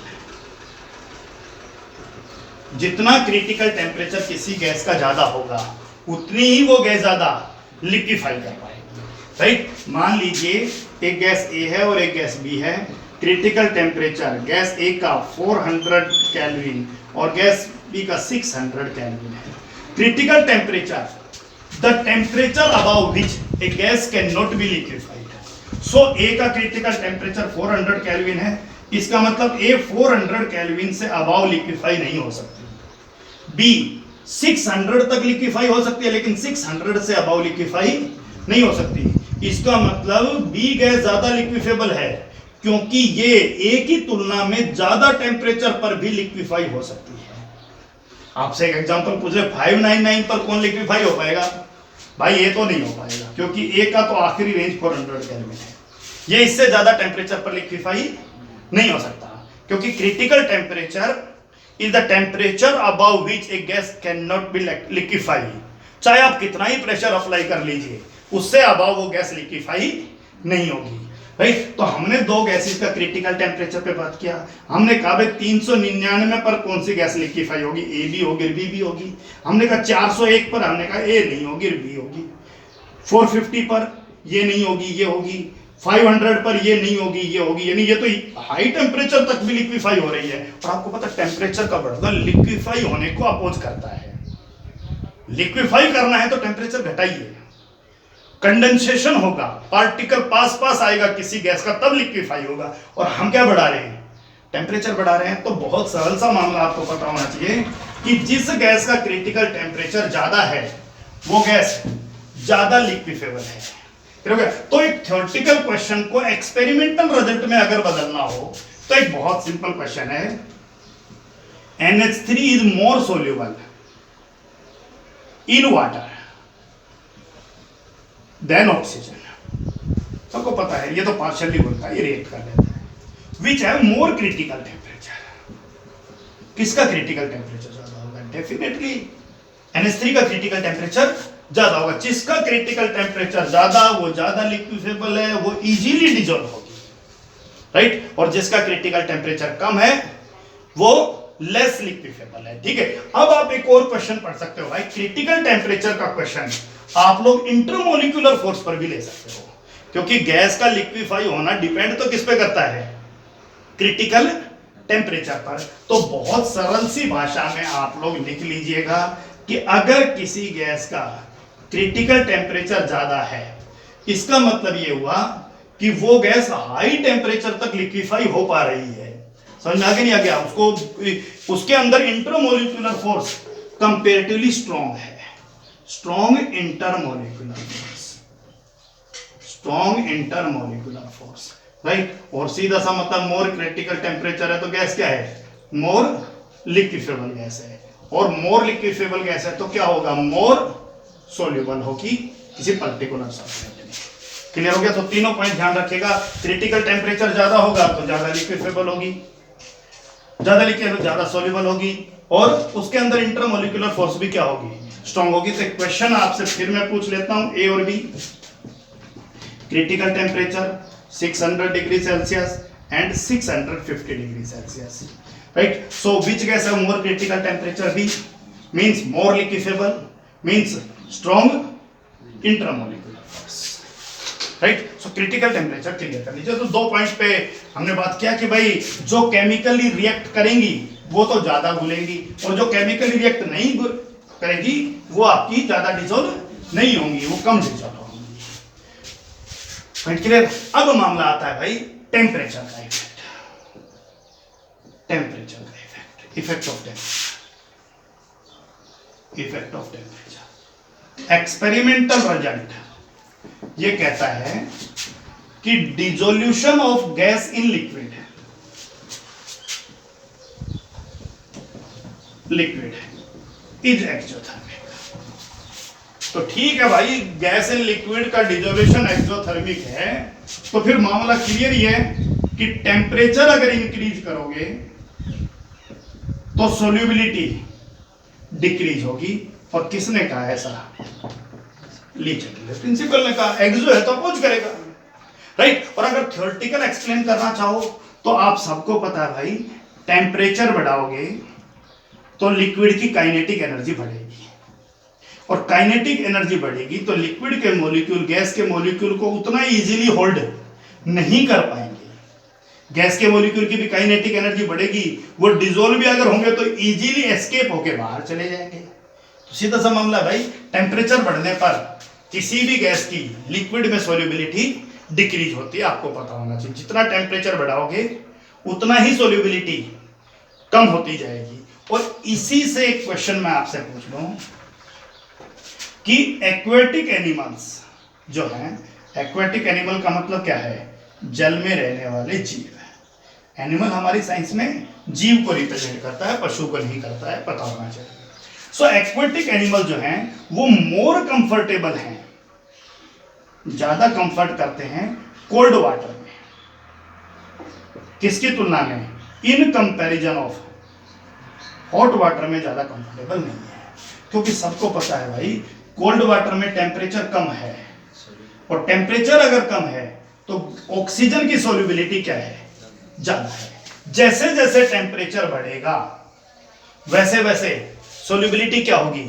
जितना क्रिटिकल टेम्परेचर किसी गैस का ज्यादा होगा उतनी ही वो गैस ज्यादा लिक्विफाई कर पाएगी, राइट। मान लीजिए एक गैस ए है और एक गैस बी है, क्रिटिकल टेम्परेचर गैस ए का 400 केल्विन और गैस बी का 600 केल्विन है। Critical temperature, the temperature above which a gas can not be liquefied. So A का क्रिटिकल टेम्परेचर 400 केल्विन है, इसका मतलब ए 400 केल्विन से अबाउ लिक्विफाई नहीं हो सकती। बी 600 तक लिक्विफाई हो सकती है लेकिन 600 से अबाउ लिक्विफाई नहीं हो सकती। इसका मतलब बी गैस ज्यादा लिक्विफेबल है क्योंकि ये ए की तुलना में ज्यादा टेम्परेचर पर भी लिक्विफाई हो सकती है। आपसे एक एग्जांपल पूछ रहे 599 पर कौन लिक्विफाई हो पाएगा? भाई ये तो नहीं हो पाएगा, क्योंकि ए का तो आखिरी रेंज 400 केल्विन है। ये इससे ज्यादा टेम्परेचर पर लिक्विफाई नहीं हो सकता, क्योंकि critical temperature is the temperature above which a gas can not B liquefy. चाहे आप कितना ही प्रेशर अप्लाई कर लीजिए, उससे अबव वो गैस लिक्विफाई नहीं होगी। राइट, तो हमने दो गैसेस का क्रिटिकल टेम्परेचर पे बात किया। हमने कहा भाई 399 पर कौन सी गैस लिक्विफाई होगी? ए भी होगी, बी भी होगी। हमने कहा 401 पर हमने कहा ए नहीं होगी, बी होगी। 450 पर ये नहीं होगी, ये होगी। 500 पर ये नहीं होगी, ये होगी। यानी ये तो हाई टेम्परेचर तक भी लिक्विफाई हो रही है। और आपको पता है टेम्परेचर का बढ़ना लिक्विफाई होने को अपोज करता है। लिक्विफाई करना है तो टेम्परेचर घटाइए, कंडेंसेशन होगा, पार्टिकल पास पास आएगा किसी गैस का, तब लिक्विफाई होगा। और हम क्या बढ़ा रहे हैं? टेम्परेचर बढ़ा रहे हैं। तो बहुत सरल सा मामला आपको पता होना चाहिए कि जिस गैस का क्रिटिकल टेम्परेचर ज्यादा है वो गैस ज्यादा लिक्विफेबल है। तो एक थ्योरेटिकल क्वेश्चन को एक्सपेरिमेंटल रिजल्ट में अगर बदलना हो तो एक बहुत सिंपल क्वेश्चन है, NH3 is more soluble in water than oxygen. सबको पता है, ये तो पार्शियली बोलता है, ये रिएक्ट कर देता है। Which have more critical temperature. किसका क्रिटिकल टेम्परेचर ज्यादा होगा? डेफिनेटली NH3 का क्रिटिकल टेम्परेचर ज्यादा होगा। जिसका क्रिटिकल टेम्परेचर ज्यादा, वो ज्यादा लिक्विफेबल है, वो इजीली डिजोल्व होगी। राइट, और जिसका क्रिटिकल टेम्परेचर कम है वो लेस लिक्विफेबल है। ठीक है, अब आप एक और क्वेश्चन पढ़ सकते हो भाई, क्रिटिकल टेम्परेचर का क्वेश्चन आप लोग इंटरमोलिक्यूलर फोर्स पर भी ले सकते हो, क्योंकि गैस का लिक्विफाई होना डिपेंड तो किस पे करता है? क्रिटिकल टेम्परेचर पर। तो बहुत सरल सी भाषा में आप लोग लिख लीजिएगा कि अगर किसी गैस का क्रिटिकल टेम्परेचर ज्यादा है, इसका मतलब ये हुआ कि वो गैस हाई टेम्परेचर तक लिक्विफाई हो पा रही है। समझ में आ गया नहीं आ गया? उसके अंदर इंटरमोलिक्यूलर फोर्स कंपेरेटिवली स्ट्रॉन्ग है। Strong intermolecular force, strong intermolecular force. Right, और सीधा सा मतलब मोर क्रिटिकल टेम्परेचर है तो गैस क्या है? मोर लिक्विफेबल गैस है। और मोर लिक्विफेबल गैस है तो क्या होगा? मोर सोल्यूबल होगी किसी पर्टिकुलर सब्सटेंस में। क्लियर हो गया? तो तीनों पॉइंट ध्यान रखिएगा। क्रिटिकल टेम्परेचर ज्यादा होगा तो ज्यादा लिक्विफेबल होगी, ज्यादा लिक्विड ज्यादा सोल्यूबल होगी, और उसके अंदर इंटरमोलिक्यूलर फोर्स भी क्या होगी? स्ट्रॉन्ग होगी। तो क्वेश्चन आपसे फिर मैं पूछ लेता हूं, ए और B. Critical temperature 600 degree Celsius and 650 degree Celsius. Right, so which gas have more critical temperature? B means more liquefiable, means strong intermolecular force. Right, so critical temperature clear कर लीजिए। तो दो पॉइंट पे हमने बात किया कि भाई जो केमिकली रिएक्ट करेंगी वो तो ज्यादा घुलेंगी, और जो केमिकली रिएक्ट नहीं करेगी वो आपकी ज्यादा डिसॉल्व नहीं होंगी, वो कम डिसॉल्व होंगी। Point clear? अब मामला आता है भाई टेम्परेचर का इफेक्ट। टेम्परेचर का effect, effect of temperature, effect of temperature. Experimental result ये कहता है कि dissolution of gas in liquid is exothermic. तो ठीक है भाई, गैस इन लिक्विड का डिसोल्यूशन एक्सोथर्मिक है, तो फिर मामला क्लियर ही है कि टेम्परेचर अगर इंक्रीज करोगे तो सोल्यूबिलिटी डिक्रीज होगी। और किसने कहा ऐसा? लीचेट प्रिंसिपल ने कहा। एक्सो है तो अपोज करेगा। राइट, और अगर थ्योरेटिकल एक्सप्लेन करना चाहो तो आप सबको पता है भाई, टेम्परेचर बढ़ाओगे तो लिक्विड की काइनेटिक एनर्जी बढ़ेगी, और काइनेटिक एनर्जी बढ़ेगी तो लिक्विड के मॉलिक्यूल गैस के मॉलिक्यूल को उतना इजीली होल्ड नहीं कर पाएंगे। गैस के मॉलिक्यूल की भी काइनेटिक एनर्जी बढ़ेगी, वो डिसॉल्व भी अगर होंगे तो इजीली एस्केप होके बाहर चले जाएंगे। तो सीधा सा मामला भाई, टेम्परेचर बढ़ने पर किसी भी गैस की लिक्विड में सोल्यूबिलिटी डिक्रीज होती है, आपको पता होना चाहिए। जितना टेम्परेचर बढ़ाओगे उतना ही सोल्यूबिलिटी कम होती जाएगी। और इसी से एक क्वेश्चन मैं आपसे पूछ लूं कि एक्वेटिक एनिमल्स जो हैं, एक्वेटिक एनिमल का मतलब क्या है? जल में रहने वाले जीव है। एनिमल हमारी साइंस में जीव को रिप्रेजेंट करता है, पशु को नहीं करता है, पता होना चाहिए। सो एक्वेटिक एनिमल जो हैं वो मोर कंफर्टेबल हैं, ज्यादा कंफर्ट करते हैं कोल्ड वाटर में, किसकी तुलना में, in comparison of hot water में ज्यादा कंफर्टेबल नहीं है। क्योंकि सबको पता है भाई कोल्ड वाटर में टेम्परेचर कम है, और टेम्परेचर अगर कम है तो ऑक्सीजन की सोल्यूबिलिटी क्या है, ज्यादा है। जैसे जैसे टेम्परेचर बढ़ेगा वैसे वैसे सोल्यूबिलिटी क्या होगी,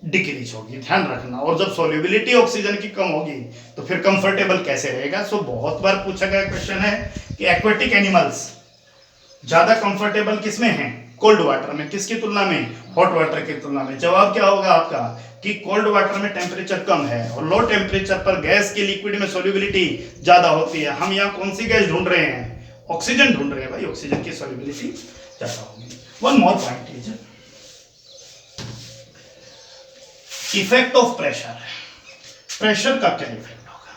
डिक्रीज होगी, ध्यान रखना। और जब सोल्यूबिलिटी ऑक्सीजन की कम होगी तो फिर कंफर्टेबल कैसे रहेगा। सो बहुत बार पूछा गया क्वेश्चन है कि एक्वेटिक एनिमल्स ज्यादा कंफर्टेबल किसमें हैं, कोल्ड वाटर में, किसकी तुलना में, हॉट वाटर की तुलना में। जवाब क्या होगा आपका कि कोल्ड वाटर में टेम्परेचर कम है और लो टेम्परेचर पर गैस की लिक्विड में सोल्यूबिलिटी ज्यादा होती है। हम यहाँ कौन सी गैस ढूंढ रहे हैं, ऑक्सीजन ढूंढ रहे हैं भाई, ऑक्सीजन की सोल्यूबिलिटी ज्यादा होगी। One more point is effect of pressure. Pressure का क्या इफेक्ट होगा,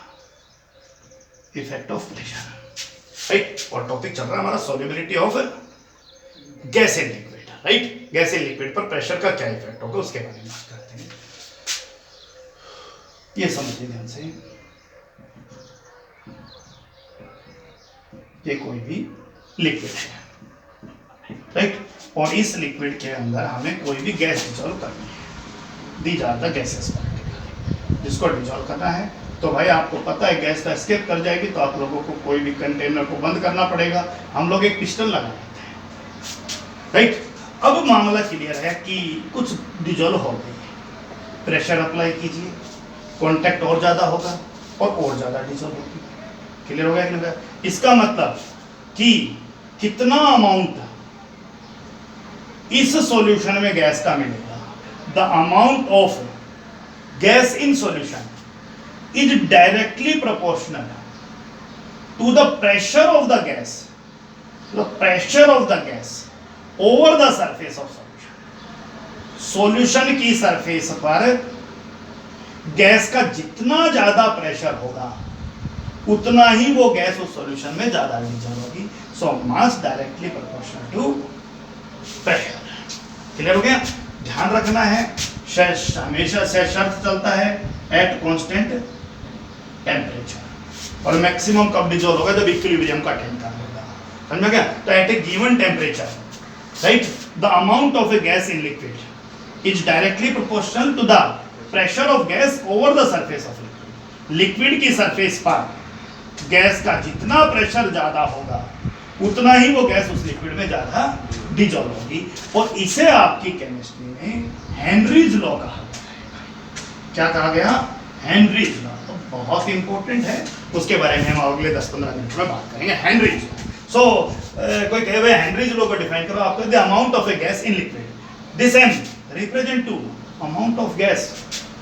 इफेक्ट ऑफ प्रेशर, राइट। और टॉपिक चल रहा है हमारा solubility of gas in liquid, right. Gas in liquid पर प्रेशर का क्या इफेक्ट होगा उसके बारे में बात करते हैं। ये समझिए ध्यान से, ये कोई भी लिक्विड है, राइट। और इस लिक्विड के अंदर हमें कोई भी गैस डिसॉल्व करनी है। These are the gases particle, जिसको डिसॉल्व करना है। तो भाई आपको पता है गैस तो एस्केप कर जाएगी, तो आप लोगों को कोई भी कंटेनर को बंद करना पड़ेगा। हम लोग एक पिस्टन लगा देते हैं, राइट। अब मामला क्लियर है कि कुछ डिसॉल्व हो गई, प्रेशर अप्लाई कीजिए, कांटेक्ट और ज्यादा होगा और ज्यादा डिसॉल्व होगी। क्लियर हो गया कि नहीं? इसका मतलब कि कितना अमाउंट इस सॉल्यूशन में गैस का मिलेगा, the amount of gas in solution is directly proportional to the pressure of the gas, the pressure of the gas over the surface of solution. solution की सरफेस पर गैस का जितना ज्यादा pressure होगा उतना ही वो गैस उस सॉल्यूशन में ज्यादा डिसॉल्व होगी। So mass directly proportional to pressure. Clear हो गया? ध्यान रखना है, हमेशा से शर्त चलता है एट कांस्टेंट टेम्परेचर, और मैक्सिमम कब डिसॉल्व होगा, जब इक्विलिब्रियम का अटेन कर लेगा। समझ में गया? तो at a given temperature, right, the amount of a gas in liquid is directly proportional to the pressure of gas over the surface of liquid. Liquid की सरफेस पर गैस का जितना प्रेशर ज्यादा होगा उतना ही वो गैस उस लिक्विड में ज्यादा डिसॉल्व होगी। और इसे आपकी केमिस्ट्री में हेनरीज लॉ कहा गया। क्या कहा गया? Henry's law. तो बहुत इंपॉर्टेंट है, उसके बारे में हम अगले 10-15 मिनट में बात करेंगे। Henry's law. सो कोई कहे भाई हेनरीज लॉ को डिफाइन करो, आपको the amount of a gas in liquid, this m represent to amount of gas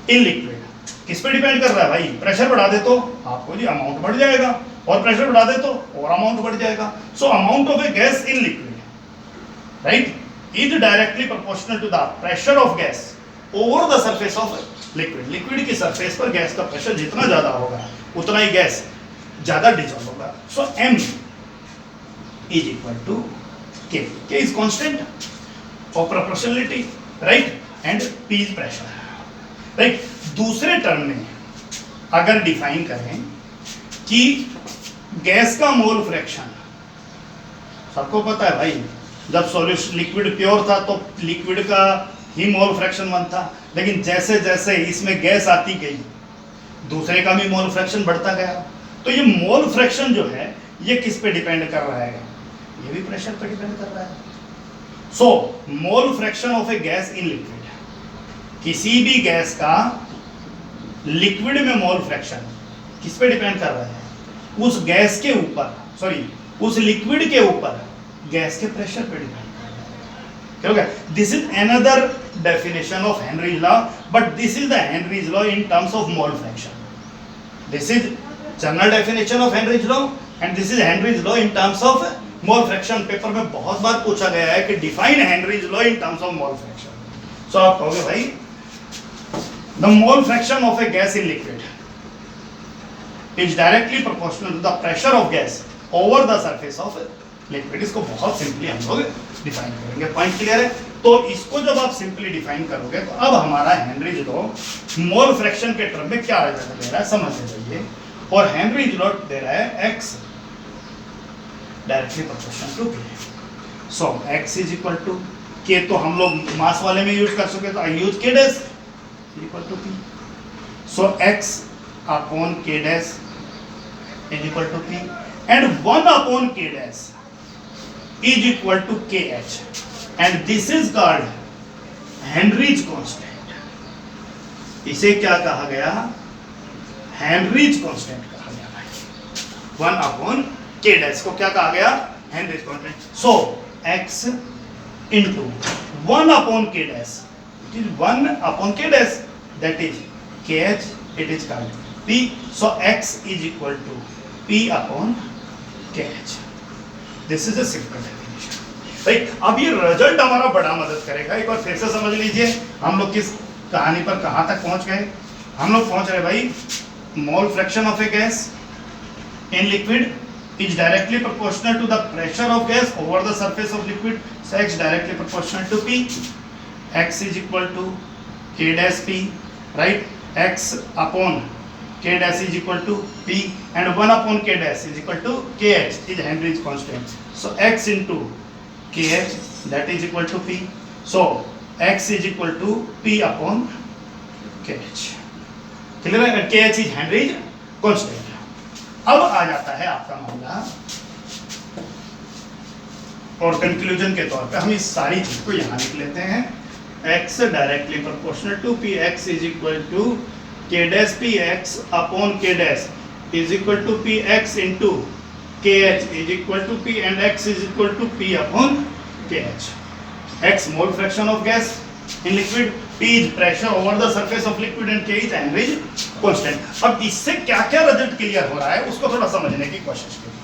in liquid. किस पे डिपेंड कर रहा है भाई? प्रेशर बढ़ा दे तो आपको जी अमाउंट बढ़ जाएगा, और प्रेशर बढ़ा दे तो और अमाउंट बढ़ जाएगा। So amount of a gas in liquid, right, is directly proportional to the pressure of gas over the surface of liquid. Liquid की सरफेस पर गैस का प्रेशर जितना ज्यादा होगा उतना ही गैस ज्यादा डिसॉल्व होगा। So m is equal to k। k is constant of proportionality, right, and p is pressure, right. दूसरे टर्म में अगर डिफाइन करें कि गैस का मोल फ्रैक्शन, सबको पता है भाई, जब सॉल्यूशन लिक्विड प्योर था तो लिक्विड का ही मोल फ्रैक्शन 1 था, लेकिन जैसे जैसे इसमें गैस आती गई दूसरे का भी मोल फ्रैक्शन बढ़ता गया। तो ये मोल फ्रैक्शन जो है ये किस पे डिपेंड कर रहा है? ये भी प्रेशर पे डिपेंड कर रहा है। So mole fraction of a gas in liquid, किसी भी गैस का लिक्विड में मोल फ्रैक्शन किस पे डिपेंड कर रहा है? उस गैस के ऊपर, सॉरी, उस लिक्विड के ऊपर गैस के प्रेशर पे डिपेंड कर रहा है। This is another definition of Henry's law, but this is the Henry's law in terms of mole fraction. This is general definition of Henry's law and this is Henry's law in terms of mole fraction. Paper में बहुत बार पूछा गया है कि define Henry's law in terms of mole fraction. So आप कहोगे भाई the mole fraction of a gas in liquid is directly proportional to the pressure of gas over the surface of liquid। इसको बहुत सिंपली हम लोग define करेंगे। Point clear है? तो इसको जब आप सिंपली डिफाइन करोगे तो अब हमारा हेनरीज लॉ मोल फ्रैक्शन के टर्म में क्या रिजल्ट दे रहा है समझ लीजिए। और हेनरीज लॉ दे रहा है x directly proportional to k। So x is equal to k, तो हम लोग मास वाले में यूज कर सके तो I use k dash equal to p। So x upon k dash is equal to p and 1 upon k dash is equal to kh and this is called Henry's constant. इसे क्या कहा गया? Henry's constant कहा गया भाई। 1 upon k dash को क्या कहा गया? Henry's constant. So x into 1 upon k dash, it is 1 upon k dash, that is kh, it is called p. So x is equal to p upon kh. This is a simple definition. Right, अब ये result हमारा बड़ा मदद करेगा। एक बार फिर से समझ लीजिए हम लोग किस कहानी पर कहां तक पहुंच गए। हम लोग पहुंच रहे भाई, मोल fraction of a gas in liquid is directly proportional to the pressure of gas over the surface of liquid. So x directly proportional to p. X is equal to k dash p, right? X upon k dash is equal to p and 1 upon k dash is equal to kh is Henry's constant. So x into kh, that is equal to p. So x is equal to p upon kh. clear है? kh is Henry's constant. अब आ जाता है आपका मामला, और conclusion के तौर पे हम इस सारी चीज को यहां लिख लेते हैं। x directly proportional to p, x is equal to k dash p x upon k dash is equal to p x into k h is equal to p and x is equal to p upon k h। x mole fraction of gas in liquid, p is pressure over the surface of liquid and k is Henry's constant। अब इससे क्या क्या result clear हो रहा है उसको थोड़ा समझने की कोशिश करिए।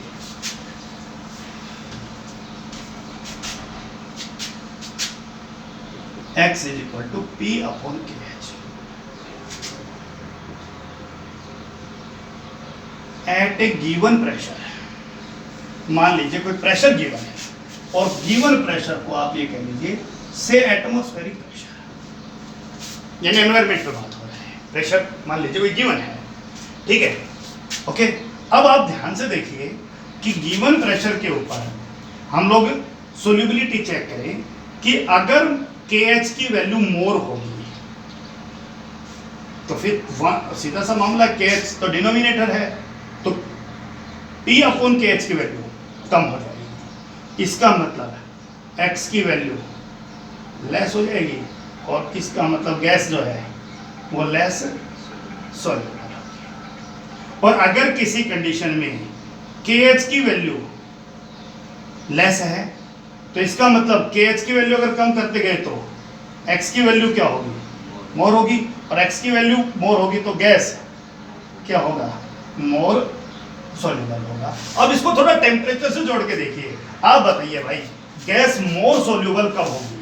x is equal to p upon kh at a given pressure। मान लीजिए कोई प्रेशर गिवन है और गिवन प्रेशर को आप ये कह लीजिए से एटमॉस्फेरिक प्रेशर, यानी एनवायरमेंट पे बात हो रहा है। प्रेशर मान लीजिए कोई गिवन है, ठीक है, ओके। अब आप ध्यान से देखिए कि गिवन प्रेशर के ऊपर हम लोग सोल्यूबिलिटी चेक करें कि अगर KH की वैल्यू मोर होगी तो फिर सीधा सा मामला, KH तो डिनोमिनेटर है तो P अपॉन KH की वैल्यू कम हो जाएगी। इसका मतलब X की वैल्यू लेस हो जाएगी और इसका मतलब गैस जो है वो लेस सॉल्युबल होगी। और अगर किसी कंडीशन में KH की वैल्यू लेस है तो इसका मतलब KH की वैल्यू अगर कम करते गए तो X की वैल्यू क्या होगी? मोर होगी, और X की वैल्यू मोर होगी तो गैस क्या होगा? मोर सॉल्युबल होगा। अब इसको थोड़ा टेम्परेचर से जोड़ के देखिए। आप बताइए भाई, गैस मोर सॉल्युबल कब होगी?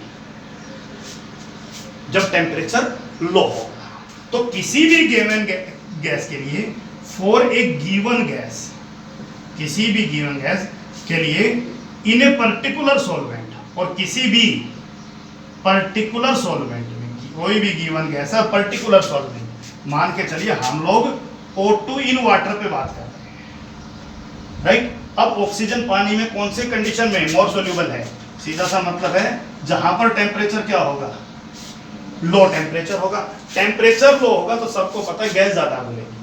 जब टेम्परेचर लो होगा। तो किसी भी गिवन गैस के लिए, फॉर ए गिवन गैस, किसी भी गिवन गैस के लिए इन ए पर्टिकुलर सॉल्वेंट, और किसी भी पर्टिकुलर सॉल्वेंट में कोई भी गिवन गैस है पर्टिकुलर सॉल्वेंट, मान के चलिए हम लोग O2 इन वाटर पे बात कर रहे हैं, राइट। अब ऑक्सीजन पानी में कौन से कंडीशन में मोर सॉल्युबल है? सीधा सा मतलब है जहां पर टेम्परेचर क्या होगा? लो टेम्परेचर होगा। टेम्परेचर लो होगा तो सबको पता है गैस ज्यादा घुलेगी,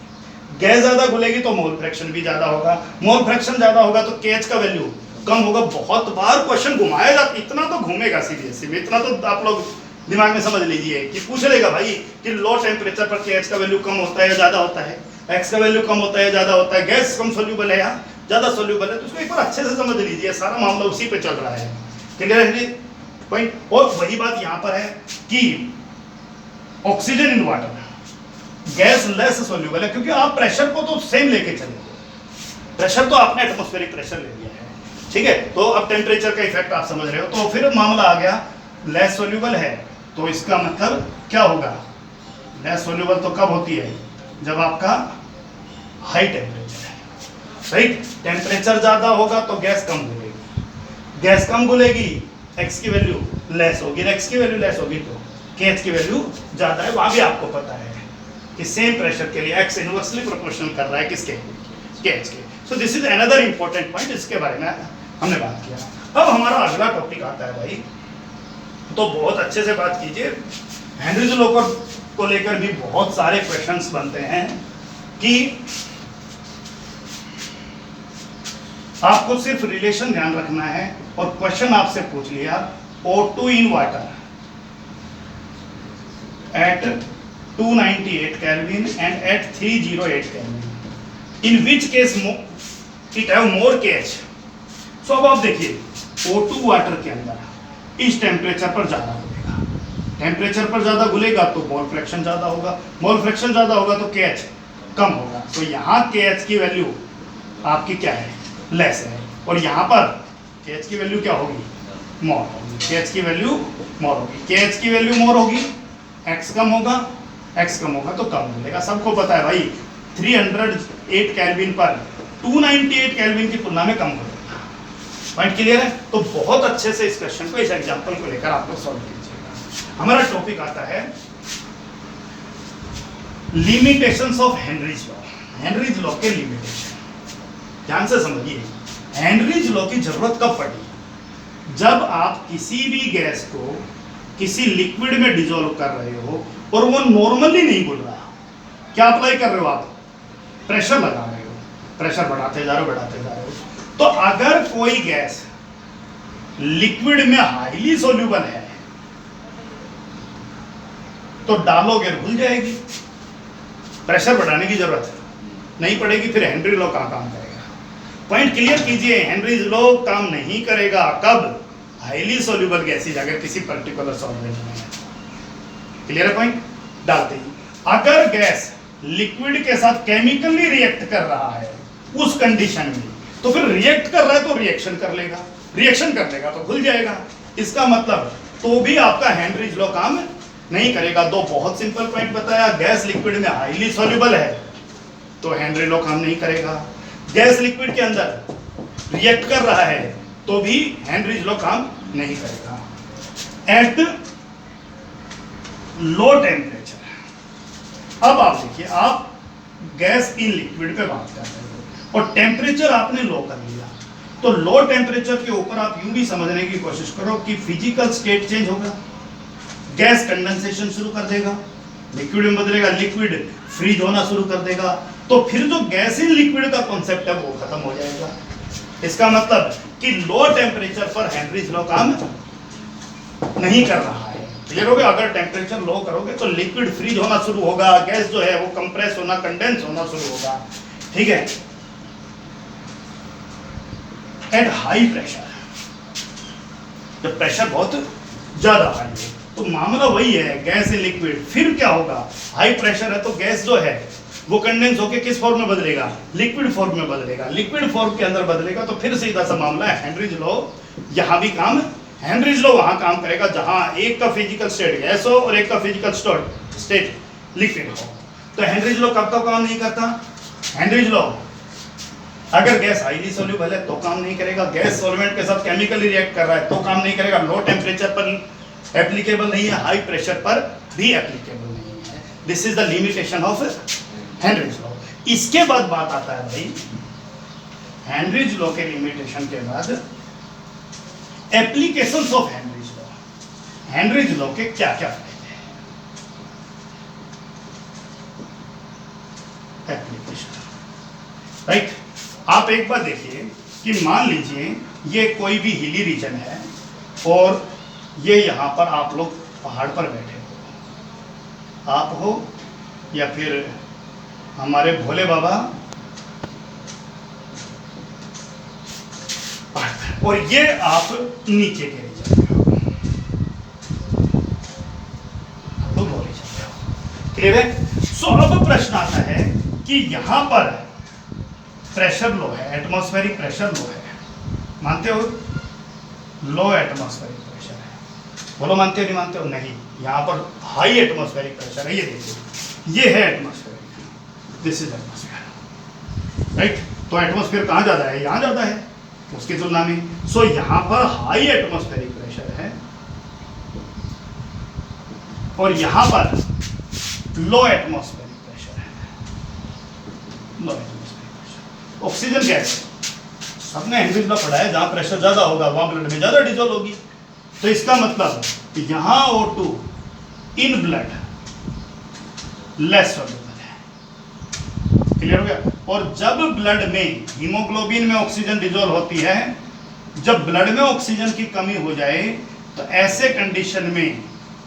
गैस ज्यादा घुलेगी तो मोल फ्रैक्शन भी ज्यादा होगा, मोल फ्रैक्शन ज्यादा होगा तो KH का वैल्यू कम होगा। बहुत बार क्वेश्चन घुमाया जाता, इतना तो घूमेगा सीबीएसई में, इतना तो आप लोग दिमाग में समझ लीजिए कि पूछ लेगा भाई कि लो टेम्परेचर पर KH का वैल्यू कम होता है या ज्यादा होता है, X का वैल्यू कम होता है या ज्यादा होता है, गैस कम सोल्यूबल है या ज्यादा सोल्यूबल है। तो उसको एक बार अच्छे से समझ लीजिए, सारा मामला उसी पे चल रहा है, क्लियर है पॉइंट। और वही बात यहाँ पर है कि oxygen in water, gas less soluble है क्योंकि आप प्रेशर को तो सेम लेके चले, प्रेशर तो आपने एटमॉस्फेरिक प्रेशर ले लिया है, ठीक है। तो अब टेम्परेचर का इफेक्ट आप समझ रहे हो, तो फिर मामला आ गया लेस सोल्यूबल है, तो इसका मतलब क्या होगा? लेस सोल्यूबल तो कब होती है? जब आपका हाई टेम्परेचर है, राइट। टेम्परेचर ज्यादा होगा तो गैस कम घुलेगी, गैस कम घुलेगी, X की वैल्यू लेस होगी, x की वैल्यू लेस होगी तो KH की वैल्यू ज्यादा है। वहां भी आपको पता है कि सेम प्रेशर के लिए x इनवर्सली प्रोपोर्शनल कर रहा है किसके, KH के। So this is another important point, इसके बारे में हमने बात किया। अब हमारा अगला टॉपिक आता है भाई, तो बहुत अच्छे से बात कीजिए। हेनरीज लॉ को लेकर भी बहुत सारे क्वेश्चंस बनते हैं कि आपको सिर्फ रिलेशन ध्यान रखना है और क्वेश्चन आपसे पूछ लिया O2 in water at 298 Kelvin and at 308 Kelvin, in which case it have more KH। सो अब आप देखिए O2 वाटर के अंदर इस टेम्परेचर पर ज्यादा घुलेगा, टेम्परेचर पर ज्यादा घुलेगा तो मोल फ्रैक्शन ज्यादा होगा, मोल फ्रैक्शन ज्यादा होगा तो KH कम होगा। तो यहाँ KH की वैल्यू आपकी क्या है, लेस है, और यहाँ पर KH की वैल्यू क्या होगी, मोर होगी। KH की वैल्यू मोर होगी, KH की वैल्यू मोर होगी, x कम होगा, x कम होगा तो कम मिलेगा। सबको पता है भाई 308 केल्विन पर 298 केल्विन की तुलना में कम होगा। पॉइंट क्लियर है? तो बहुत अच्छे से इस क्वेश्चन को, इस एग्जांपल को लेकर आप लोग सॉल्व कीजिएगा। हमारा टॉपिक आता है limitations of Henry's law. Henry's law के लिमिटेशन ध्यान से समझिए। हेनरीज लॉ की जरूरत कब पड़ी, जब आप किसी भी गैस को किसी लिक्विड में डिसॉल्व कर रहे हो और वो नॉर्मली नहीं घुल रहा। क्या अप्लाई कर रहे हो आप, प्रेशर लगा रहे हो, प्रेशर बढ़ाते जा रहे हो, बढ़ाते जा रहे हो। तो अगर कोई गैस लिक्विड में हाईली सोल्यूबल है तो डालोगे घुल जाएगी, प्रेशर बढ़ाने की जरूरत नहीं पड़ेगी। फिर हेनरी लॉ कहाँ काम करेगा? पॉइंट क्लियर कीजिए, हेनरीज लॉ काम नहीं करेगा कब, हाईली सोल्यूबल गैसेज अगर किसी पर्टिकुलर सॉल्वेंट में है। क्लियर है पॉइंट? डालते ही अगर गैस लिक्विड के साथ केमिकली रिएक्ट कर रहा है उस कंडीशन में, तो फिर रिएक्ट कर रहा है तो रिएक्शन कर लेगा, रिएक्शन कर लेगा तो घुल जाएगा। इसका मतलब तो भी आपका हेनरीज लॉ काम नहीं करेगा। दो बहुत सिंपल पॉइंट बताया, गैस लिक्विड में हाईली सॉल्यूबल है तो हेनरी लॉ काम नहीं करेगा, गैस लिक्विड के अंदर रिएक्ट कर रहा है तो भी हेनरीज लॉ काम नहीं करेगा। एट लो टेम्परेचर, अब आप देखिए, आप गैस इन लिक्विड पे बात कर रहे हो और टेम्परेचर आपने लो कर लिया, तो लो टेम्परेचर के ऊपर आप यूं भी समझने की कोशिश करो कि फिजिकल स्टेट चेंज होगा, गैस कंडेंसेशन शुरू कर देगा, लिक्विड में बदलेगा, लिक्विड फ्रीज होना शुरू कर देगा, तो फिर जो गैस इन लिक्विड का कॉन्सेप्ट है वो खत्म हो जाएगा। इसका मतलब कि लो टेम्परेचर पर हेनरीज लॉ काम नहीं कर रहा है। क्लियर हो गया? अगर टेम्परेचर लो करोगे तो लिक्विड फ्रीज होना शुरू होगा, गैस जो है वो कंप्रेस होना, कंडेंस होना शुरू होगा। ठीक है? एट हाई प्रेशर, जब प्रेशर बहुत ज्यादा हाई है तो मामला वही है, गैस इन लिक्विड। फिर क्या होगा, हाई प्रेशर है तो गैस जो है वो कंडेंस होकर किस फॉर्म में बदलेगा, लिक्विड फॉर्म में बदलेगा, लिक्विड फॉर्म के अंदर बदलेगा तो फिर सीधा सा मामला है, हेनरीज लॉ यहां भी काम, हेनरीज लॉ वहां काम करेगा जहां एक का फिजिकल स्टेट गैस हो और एक का फिजिकल स्टेट लिक्विड हो। तो हेनरीज लॉ कब तक काम नहीं करता? हेनरीज लॉ अगर गैस हाईली सोल्यूबल है तो काम नहीं करेगा, गैस सॉल्वेंट के साथ केमिकली रिएक्ट कर रहा है तो काम नहीं करेगा, लो टेम्परेचर पर एप्लीकेबल नहीं है, हाई प्रेशर पर भी एप्लीकेबल नहीं है। This is the limitation of Henry's law. इसके बाद बात आता है भाई, हेनरीज लॉ के लिमिटेशन के बाद applications of Henry's law. Henry's law के क्या क्या फायदे हैं? Application, right? आप एक बार देखिए कि मान लीजिए ये कोई भी हिली रीजन है और ये यहां पर आप लोग पहाड़ पर बैठे हो, आप हो या फिर हमारे भोले बाबा, और ये आप नीचे के रीजन में हो, आप लोग बोले जाते हो। क्लियर है? सो अब प्रश्न आता है कि यहां पर प्रेशर लो है, एटमॉस्फेरिक प्रेशर लो है, मानते हो? लो एटमॉस्फेरिक प्रेशर है, बोलो मानते हो नहीं मानते हो? नहीं, यहां पर हाई एटमॉस्फेरिक प्रेशर है। ये देखिए, ये है atmospheric, this is atmosphere, right? तो एटमॉस्फेयर कहां ज्यादा है? यहां ज्यादा है उसकी तुलना में। सो यहां पर हाई एटमॉस्फेरिक प्रेशर है और यहां पर लो एटमॉस्फेरिक प्रेशर है, लो एटमॉस्फेरिक प्रेशर। ऑक्सीजन गैस हमने हेनरीज लॉ पढ़ा है, जहां प्रेशर ज्यादा होगा वहां ब्लड में ज्यादा डिजोल्व होगी। तो इसका मतलब कि यहां O2 in blood less soluble है। क्लियर हो गया। और जब ब्लड में हीमोग्लोबिन में ऑक्सीजन डिजोल्व होती है, जब ब्लड में ऑक्सीजन की कमी हो जाए तो ऐसे कंडीशन में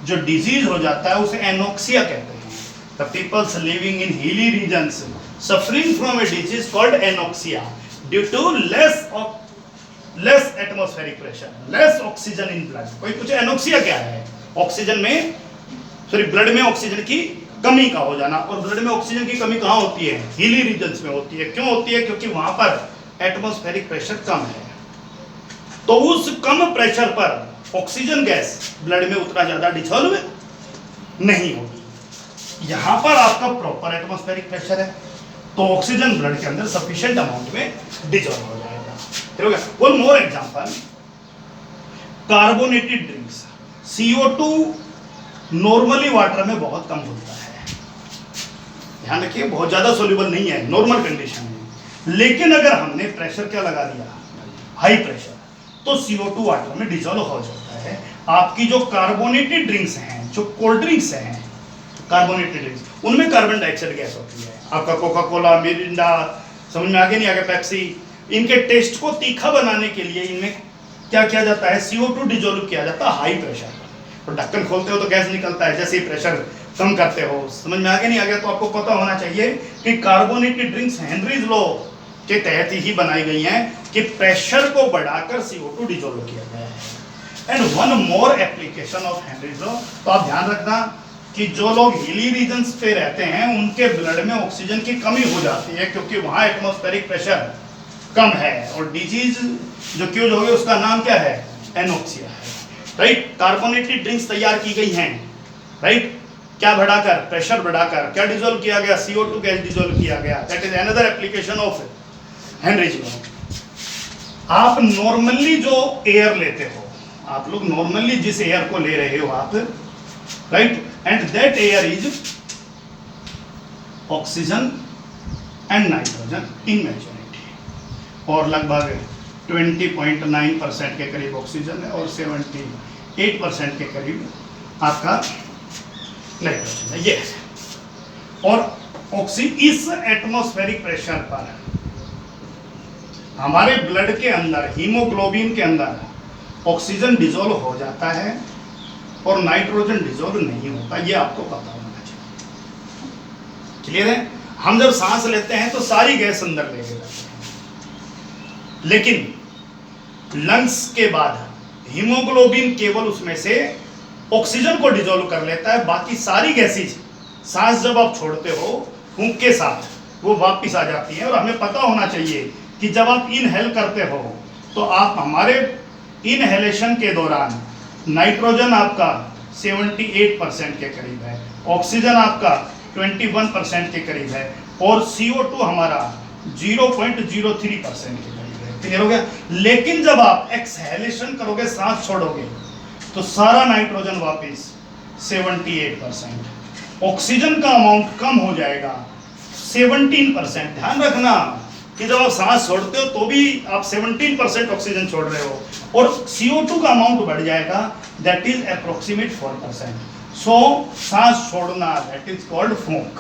जो डिजीज हो जाता है उसे एनोक्सिया कहते हैं। The peoples living in hilly regions suffering from a disease called anoxia due to less atmospheric pressure, less oxygen in blood. कोई पूछे एनोक्सिया क्या है? ऑक्सीजन में ब्लड में ऑक्सीजन की कमी का हो जाना। और ब्लड में ऑक्सीजन की कमी कहाँ होती है? हिली रीजन्स में होती है। क्यों होती है? क्योंकि वहां पर एटमॉस्फेरिक प्रेशर कम है। तो उस कम प्रेशर पर ऑक्सीजन गैस ब्लड में उतना ज्यादा डिसॉल्व नहीं होगी। यहां पर आपका प्रॉपर एटमॉस्फेरिक प्रेशर है तो ऑक्सीजन ब्लड के अंदर सफिशिएंट अमाउंट में डिसॉल्व हो जाएगा। ठीक है। One more example, carbonated drinks. CO2 normally water में बहुत कम होता है, ध्यान रखिए, बहुत ज्यादा सोल्यूबल नहीं है नॉर्मल कंडीशन में। लेकिन अगर हमने प्रेशर क्या लगा दिया, हाई प्रेशर, तो CO2 वाटर में डिसॉल्व हो जाता है। आपकी जो कार्बोनेटेड ड्रिंक्स हैं, जो कोल्ड ड्रिंक्स हैं, कार्बोनेटेड ड्रिंक्स, उनमें कार्बन डाइऑक्साइड गैस होती है। आपका कोका कोला, मिरिंडा, समझ में आगे नहीं आगे, पेप्सी, इनके टेस्ट को तीखा बनाने के लिए इनमें क्या किया जाता है? CO2 डिसॉल्व किया जाता है हाई प्रेशर पर। तो ढक्कन खोलते हो तो गैस निकलता है, जैसे ही प्रेशर कम करते हो। समझ में आगे नहीं आ गया? तो आपको पता होना चाहिए कि कार्बोनेटेड ड्रिंक्स हेनरीज लॉ के तहत ही बनाई गई हैं कि प्रेशर को बढ़ाकर CO2 डिसॉल्व किया गया है। And one more application of Henry's law, तो आप ध्यान रखना कि जो लोग हिली रीजन्स पे रहते हैं उनके ब्लड में ऑक्सीजन की कमी हो जाती है क्योंकि वहां एटमॉस्फेरिक प्रेशर कम है। और डिजीज जो क्यूज होगी उसका नाम क्या है? एनोक्सिया है। राइट। कार्बोनेटेड ड्रिंक्स तैयार की गई हैं, राइट, क्या बढ़ाकर? प्रेशर बढ़ाकर। क्या डिसॉल्व किया गया? CO2 गैस डिसॉल्व किया गया। That is another application of Henry's law. आप नॉर्मली जो एयर लेते हो, आप लोग नॉर्मली जिस एयर को ले रहे हो आप, right, and that air is oxygen and nitrogen in majority, और लगभग 20.9% के करीब ऑक्सीजन है और 78% के करीब आपका नाइट्रोजन है, ये है। और इस एटमॉस्फेरिक प्रेशर पर हमारे ब्लड के अंदर, हीमोग्लोबिन के अंदर ऑक्सीजन डिसॉल्व हो जाता है और नाइट्रोजन डिसॉल्व नहीं होता। ये आपको पता होना चाहिए। क्लियर है? हम जब सांस लेते हैं तो सारी गैस अंदर ले जाते हैं, लेकिन लंग्स के बाद हीमोग्लोबिन केवल उसमें से ऑक्सीजन को डिसॉल्व कर लेता है, बाकी सारी गैसेज सांस जब आप छोड़ते हो फूंक के साथ वो वापस आ जाती है। और हमें पता होना चाहिए कि जब आप इनहेल करते हो तो आप, हमारे इनहेलेशन के दौरान नाइट्रोजन आपका 78% के करीब है, ऑक्सीजन आपका 21% के करीब है और CO2 हमारा 0.03% के करीब है। क्लियर हो गया? लेकिन जब आप एक्सहेलेशन करोगे, सांस छोड़ोगे, तो सारा नाइट्रोजन वापस 78%, ऑक्सीजन का अमाउंट कम हो जाएगा 17%। ध्यान रखना कि जब आप सांस छोड़ते हो तो भी आप 17% ऑक्सीजन छोड़ रहे हो और CO2 का अमाउंट बढ़ जाएगा, दैट इज अप्रोक्सीमेट 4%। सो सांस छोड़ना, दैट इज कॉल्ड फूंक।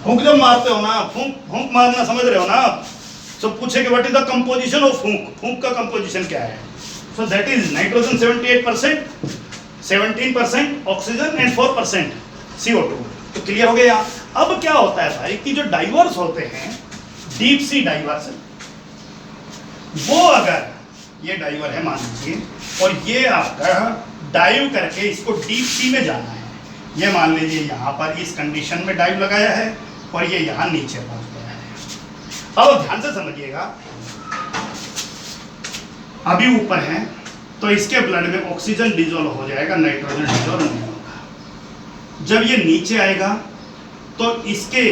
फूंक जब मारते हो ना, फूंक मारना समझ रहे हो ना आप? सो पूछे कि what is the composition of फूंक, फूंक का कंपोजिशन क्या है? So that is nitrogen 78%, 17% oxygen and 4% CO2। तो क्लियर हो गया? अब क्या होता है भाई कि जो डाइवर्स होते हैं, डीप सी डाइवर्स, वो अगर ये डाइवर है मान लीजिए, और ये आपका डाइव करके इसको डीप सी में जाना है, ये मान लीजिए यहाँ पर इस कंडीशन में डाइव लगाया है और ये यहाँ नीचे पहुंच गया है। अब ध्यान से समझिएगा, अभी ऊपर है तो इसके ब्लड में ऑक्सीजन डिसॉल्व हो जाएगा, नाइट्रोजन डिसॉल्व नहीं होगा। जब ये नीचे आएगा तो इसके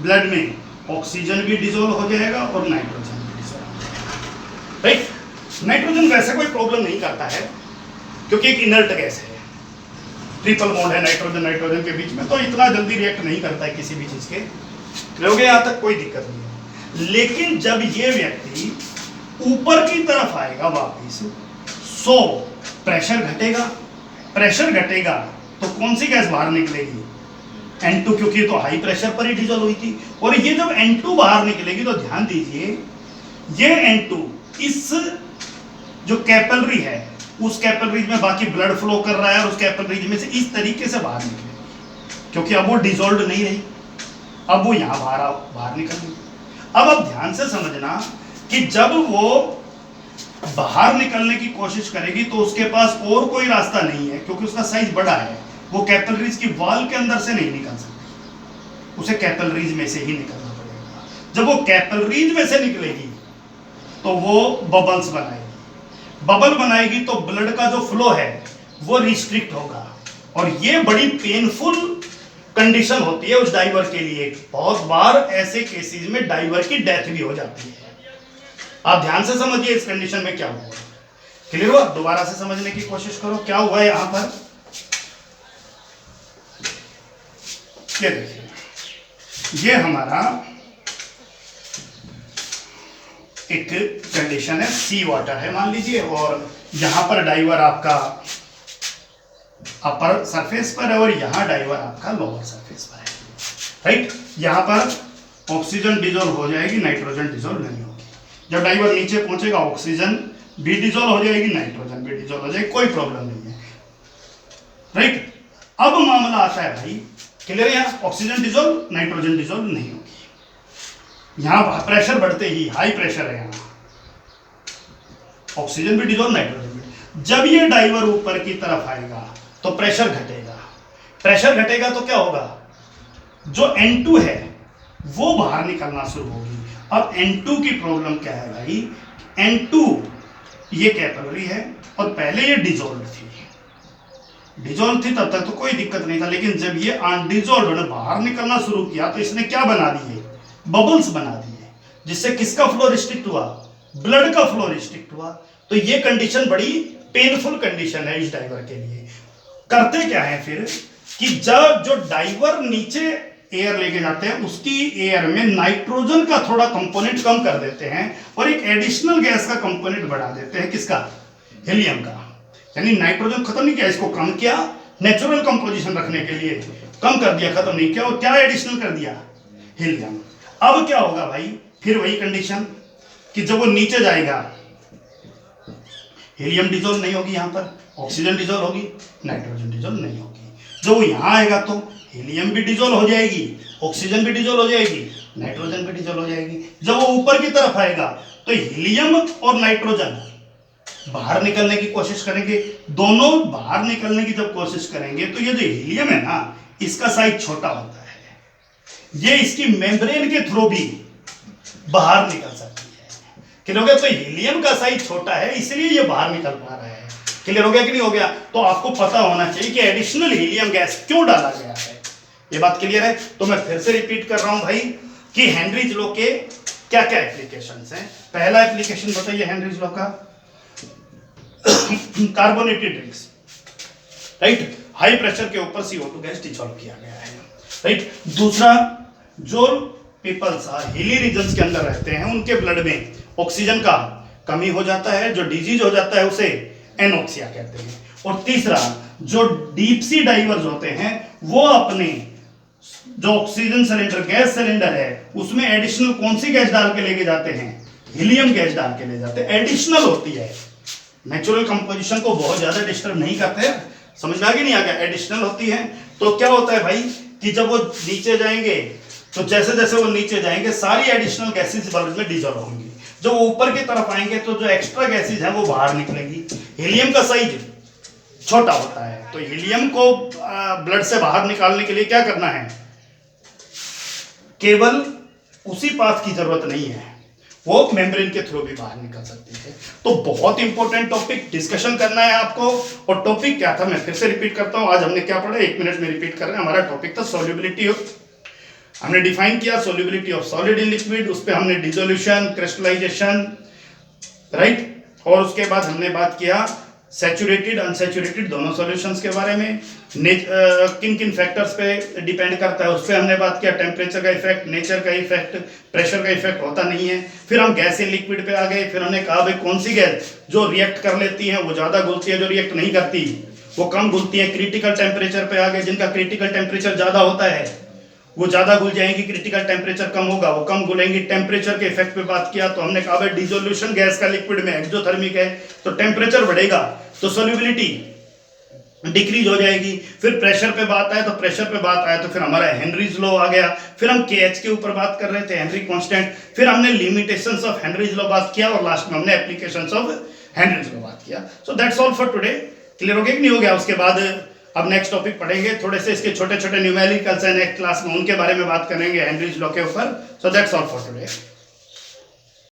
ब्लड में ऑक्सीजन भी डिसॉल्व हो जाएगा और नाइट्रोजन भी डिसॉल्व हो जाएगा। राइट। नाइट्रोजन वैसे कोई प्रॉब्लम नहीं करता है क्योंकि एक इनर्ट गैस है, ट्रिपल बॉन्ड है नाइट्रोजन नाइट्रोजन के बीच में, तो इतना जल्दी रिएक्ट नहीं करता है किसी भी चीज के। लोगे यहां तक कोई दिक्कत नहीं है। लेकिन जब ये व्यक्ति ऊपर की तरफ आएगा वापिस, सो प्रेशर घटेगा, प्रेशर घटेगा तो कौन सी गैस बाहर निकलेगी? N2, क्योंकि तो हाई प्रेशर पर ही डिजोल्व हुई थी। और ये जब N2 बाहर निकलेगी तो ध्यान दीजिए, ये N2 इस जो कैपिलरी है उस कैपिलरीज में बाकी ब्लड फ्लो कर रहा है और उस कैपिलरीज में से इस तरीके से बाहर निकलेगी, क्योंकि अब वो डिजोल्व नहीं रही, अब वो यहां बाहर निकल गई। अब ध्यान से समझना कि जब वो बाहर निकलने की कोशिश करेगी तो उसके पास और कोई रास्ता नहीं है, क्योंकि उसका साइज बड़ा है, वो कैपिलरीज की वॉल के अंदर से नहीं निकल सकती, उसे कैपिलरीज में से ही निकलना पड़ेगा। जब वो कैपिलरीज में से निकलेगी तो वो बबल्स बनाएगी, बबल बनाएगी तो ब्लड का जो फ्लो है वो रिस्ट्रिक्ट होगा, और ये बड़ी पेनफुल कंडीशन होती है उस डाइवर के लिए। बहुत बार ऐसे केसेस में डाइवर की डेथ भी हो जाती है। आप ध्यान से समझिए इस कंडीशन में क्या हुआ। क्लियर हुआ? दोबारा से समझने की कोशिश करो क्या हुआ है यहां पर। ये देखिए, ये हमारा एक कंडीशन है, सी वाटर है मान लीजिए, और यहां पर डाइवर आपका अपर सरफेस पर है और यहां डाइवर आपका लोअर सरफेस पर है। राइट? यहां पर ऑक्सीजन डिजोल्व हो जाएगी, नाइट्रोजन डिजोल्व नहीं होगी। जब डाइवर नीचे पहुंचेगा ऑक्सीजन भी डिजोल्व हो जाएगी, नाइट्रोजन भी डिजोल्व हो जाएगी, कोई प्रॉब्लम नहीं है। राइट? अब मामला आता है भाई, क्लियर है? यहां ऑक्सीजन डिजोल्व, नाइट्रोजन डिजोल्व नहीं होगी। यहां प्रेशर बढ़ते ही, हाई प्रेशर है, यहां ऑक्सीजन भी डिजोल्व, नाइट्रोजन भी। जब ये डाइवर ऊपर की तरफ आएगा तो प्रेशर घटेगा, प्रेशर घटेगा तो क्या होगा? जो N2 है वो बाहर निकलना शुरू होगी। अब N2 की प्रॉब्लम क्या है भाई? N2 ये कैपिलरी है और पहले ये डिजोल्व थी, तब तक तो कोई दिक्कत नहीं था, लेकिन जब ये अनडिजोल्व ने बाहर निकलना शुरू किया तो इसने क्या बना दिए? बबल्स बना दिए, जिससे किसका फ्लो रिस्ट्रिक्ट हुआ? ब्लड का फ्लो रिस्ट्रिक्ट हुआ। तो ये कंडीशन बड़ी पेनफुल कंडीशन है इस डाइवर के लिए। करते क्या है फिर कि जब जो डाइवर नीचे एयर लेके जाते हैं उसकी एयर में नाइट्रोजन का थोड़ा कंपोनेंट कम कर देते हैं और एक एडिशनल गैस का कंपोनेंट बढ़ा देते हैं, किसका? हीलियम का। यानी नाइट्रोजन खत्म नहीं किया, इसको कम किया, नेचुरल कंपोजिशन रखने के लिए कम कर दिया, खत्म नहीं किया, और क्या एडिशनल कर दिया? हीलियम। अब क्या होगा भाई? फिर वही कंडीशन कि जब वो नीचे जाएगा हीलियम डिजोल्व नहीं होगी, यहां पर ऑक्सीजन डिजोल्व होगी, नाइट्रोजन डिजोल्व नहीं होगी। जब वो यहां आएगा तो हीलियम भी डिजोल्व हो जाएगी, ऑक्सीजन भी डिजोल्व हो जाएगी, नाइट्रोजन भी डिजोल्व हो जाएगी। जब वो ऊपर की तरफ आएगा तो हीलियम और नाइट्रोजन बाहर निकलने की कोशिश करेंगे। दोनों बाहर निकलने की जब कोशिश करेंगे तो ये जो हीलियम है ना, इसका साइज छोटा होता है, ये इसकी मेम्ब्रेन के थ्रू भी बाहर निकल सकती है। क्लियर हो गया? तो हीलियम का साइज छोटा है इसलिए ये बाहर निकल पा रहा है। क्लियर हो गया कि नहीं हो गया? तो आपको पता होना चाहिए कि एडिशनल हीलियम गैस क्यों डाला गया है। ये बात क्लियर है? तो मैं फिर से रिपीट कर रहा हूं भाई कि हेनरीज लॉ के क्या क्या एप्लीकेशंस हैं। पहला एप्लीकेशन बताइए हेनरीज लॉ का, carbonated drinks. Right? High pressure के ऊपर CO2 गैस डिसॉल्व किया गया है। राइट? दूसरा, जो पीपल्स हिली रीजन्स के अंदर रहते हैं उनके ब्लड में ऑक्सीजन का कमी हो जाता है, जो डिजीज हो जाता है उसे एनोक्सिया कहते हैं। और तीसरा, जो डीप सी डाइवर्स होते हैं वो अपने जो ऑक्सीजन सिलेंडर, गैस सिलेंडर है, उसमें एडिशनल कौन सी गैस डाल के लेके जाते हैं? हीलियम गैस डाल के ले जाते हैं। एडिशनल होती है, नेचुरल कंपोजिशन को बहुत ज्यादा डिस्टर्ब नहीं करते। समझ में आ गया नहीं आ गया? एडिशनल होती है। तो क्या होता है भाई कि जब वो नीचे जाएंगे तो जैसे जैसे वो नीचे जाएंगे सारी एडिशनल गैसेस बल्ब में डिजॉल्व होंगी। जब वो ऊपर की तरफ आएंगे तो जो एक्स्ट्रा गैसेस हैं वो बाहर निकलेंगी। हीलियम का साइज छोटा होता है, तो हीलियम को ब्लड से बाहर निकालने के लिए क्या करना है? केवल उसी पाथ की जरूरत नहीं है, वो मेम्ब्रेन के थ्रू भी बाहर निकल सकती है। तो बहुत इंपॉर्टेंट टॉपिक डिस्कशन करना है आपको। और टॉपिक क्या था मैं फिर से रिपीट करता हूं। आज हमने क्या पढ़ा, 1 मिनट में रिपीट कर रहे हैं। हमारा टॉपिक था सॉल्युबिलिटी ऑफ, हमने डिफाइन किया solubility of solid in liquid, उस पर हमने डिसोल्यूशन, क्रिस्टलाइजेशन, राइट, और उसके बाद हमने बात किया सैचुरेटेड अनसैचुरेटेड दोनों सॉल्यूशंस के बारे में, किन किन फैक्टर्स पे डिपेंड करता है उस पर हमने बात किया, टेम्परेचर का इफेक्ट, नेचर का इफेक्ट, प्रेशर का इफेक्ट होता नहीं है। फिर हम गैस या लिक्विड पे आ गए, फिर हमने कहा भाई कौन सी गैस जो रिएक्ट कर लेती है वो ज़्यादा घुलती है, जो रिएक्ट नहीं करती वो कम घुलती है। क्रिटिकल टेम्परेचर पे आ गए, जिनका क्रिटिकल टेम्परेचर ज़्यादा होता है वो ज़्यादा घुल जाएंगी, क्रिटिकल टेम्परेचर कम होगा वो कम घुलेंगी। टेम्परेचर के इफेक्ट पे बात किया तो हमने कहा भाई डिसोल्यूशन गैस का लिक्विड में एक्सोथर्मिक है तो टेम्परेचर बढ़ेगा तो सॉल्युबिलिटी डिक्रीज हो जाएगी। फिर प्रेशर पे बात आए तो प्रेशर पे बात आए तो फिर हमारा हेनरीज लॉ आ गया। फिर हम केएच के ऊपर बात कर रहे थे, हेनरी कांस्टेंट। फिर हमने लिमिटेशंस ऑफ हेनरीज लॉ बात किया और लास्ट में हमने एप्लीकेशंस ऑफ हेनरीज लॉ बात किया। So that's all for today. Clear हो गया कि नहीं हो गया? उसके बाद अब नेक्स्ट टॉपिक पढ़ेंगे, थोड़े से इसके छोटे छोटे न्यूमेरिकल्स हैं नेक्स्ट क्लास में, उनके बारे में बात करेंगे हेनरीज लॉ के ऊपर। So that's all for today.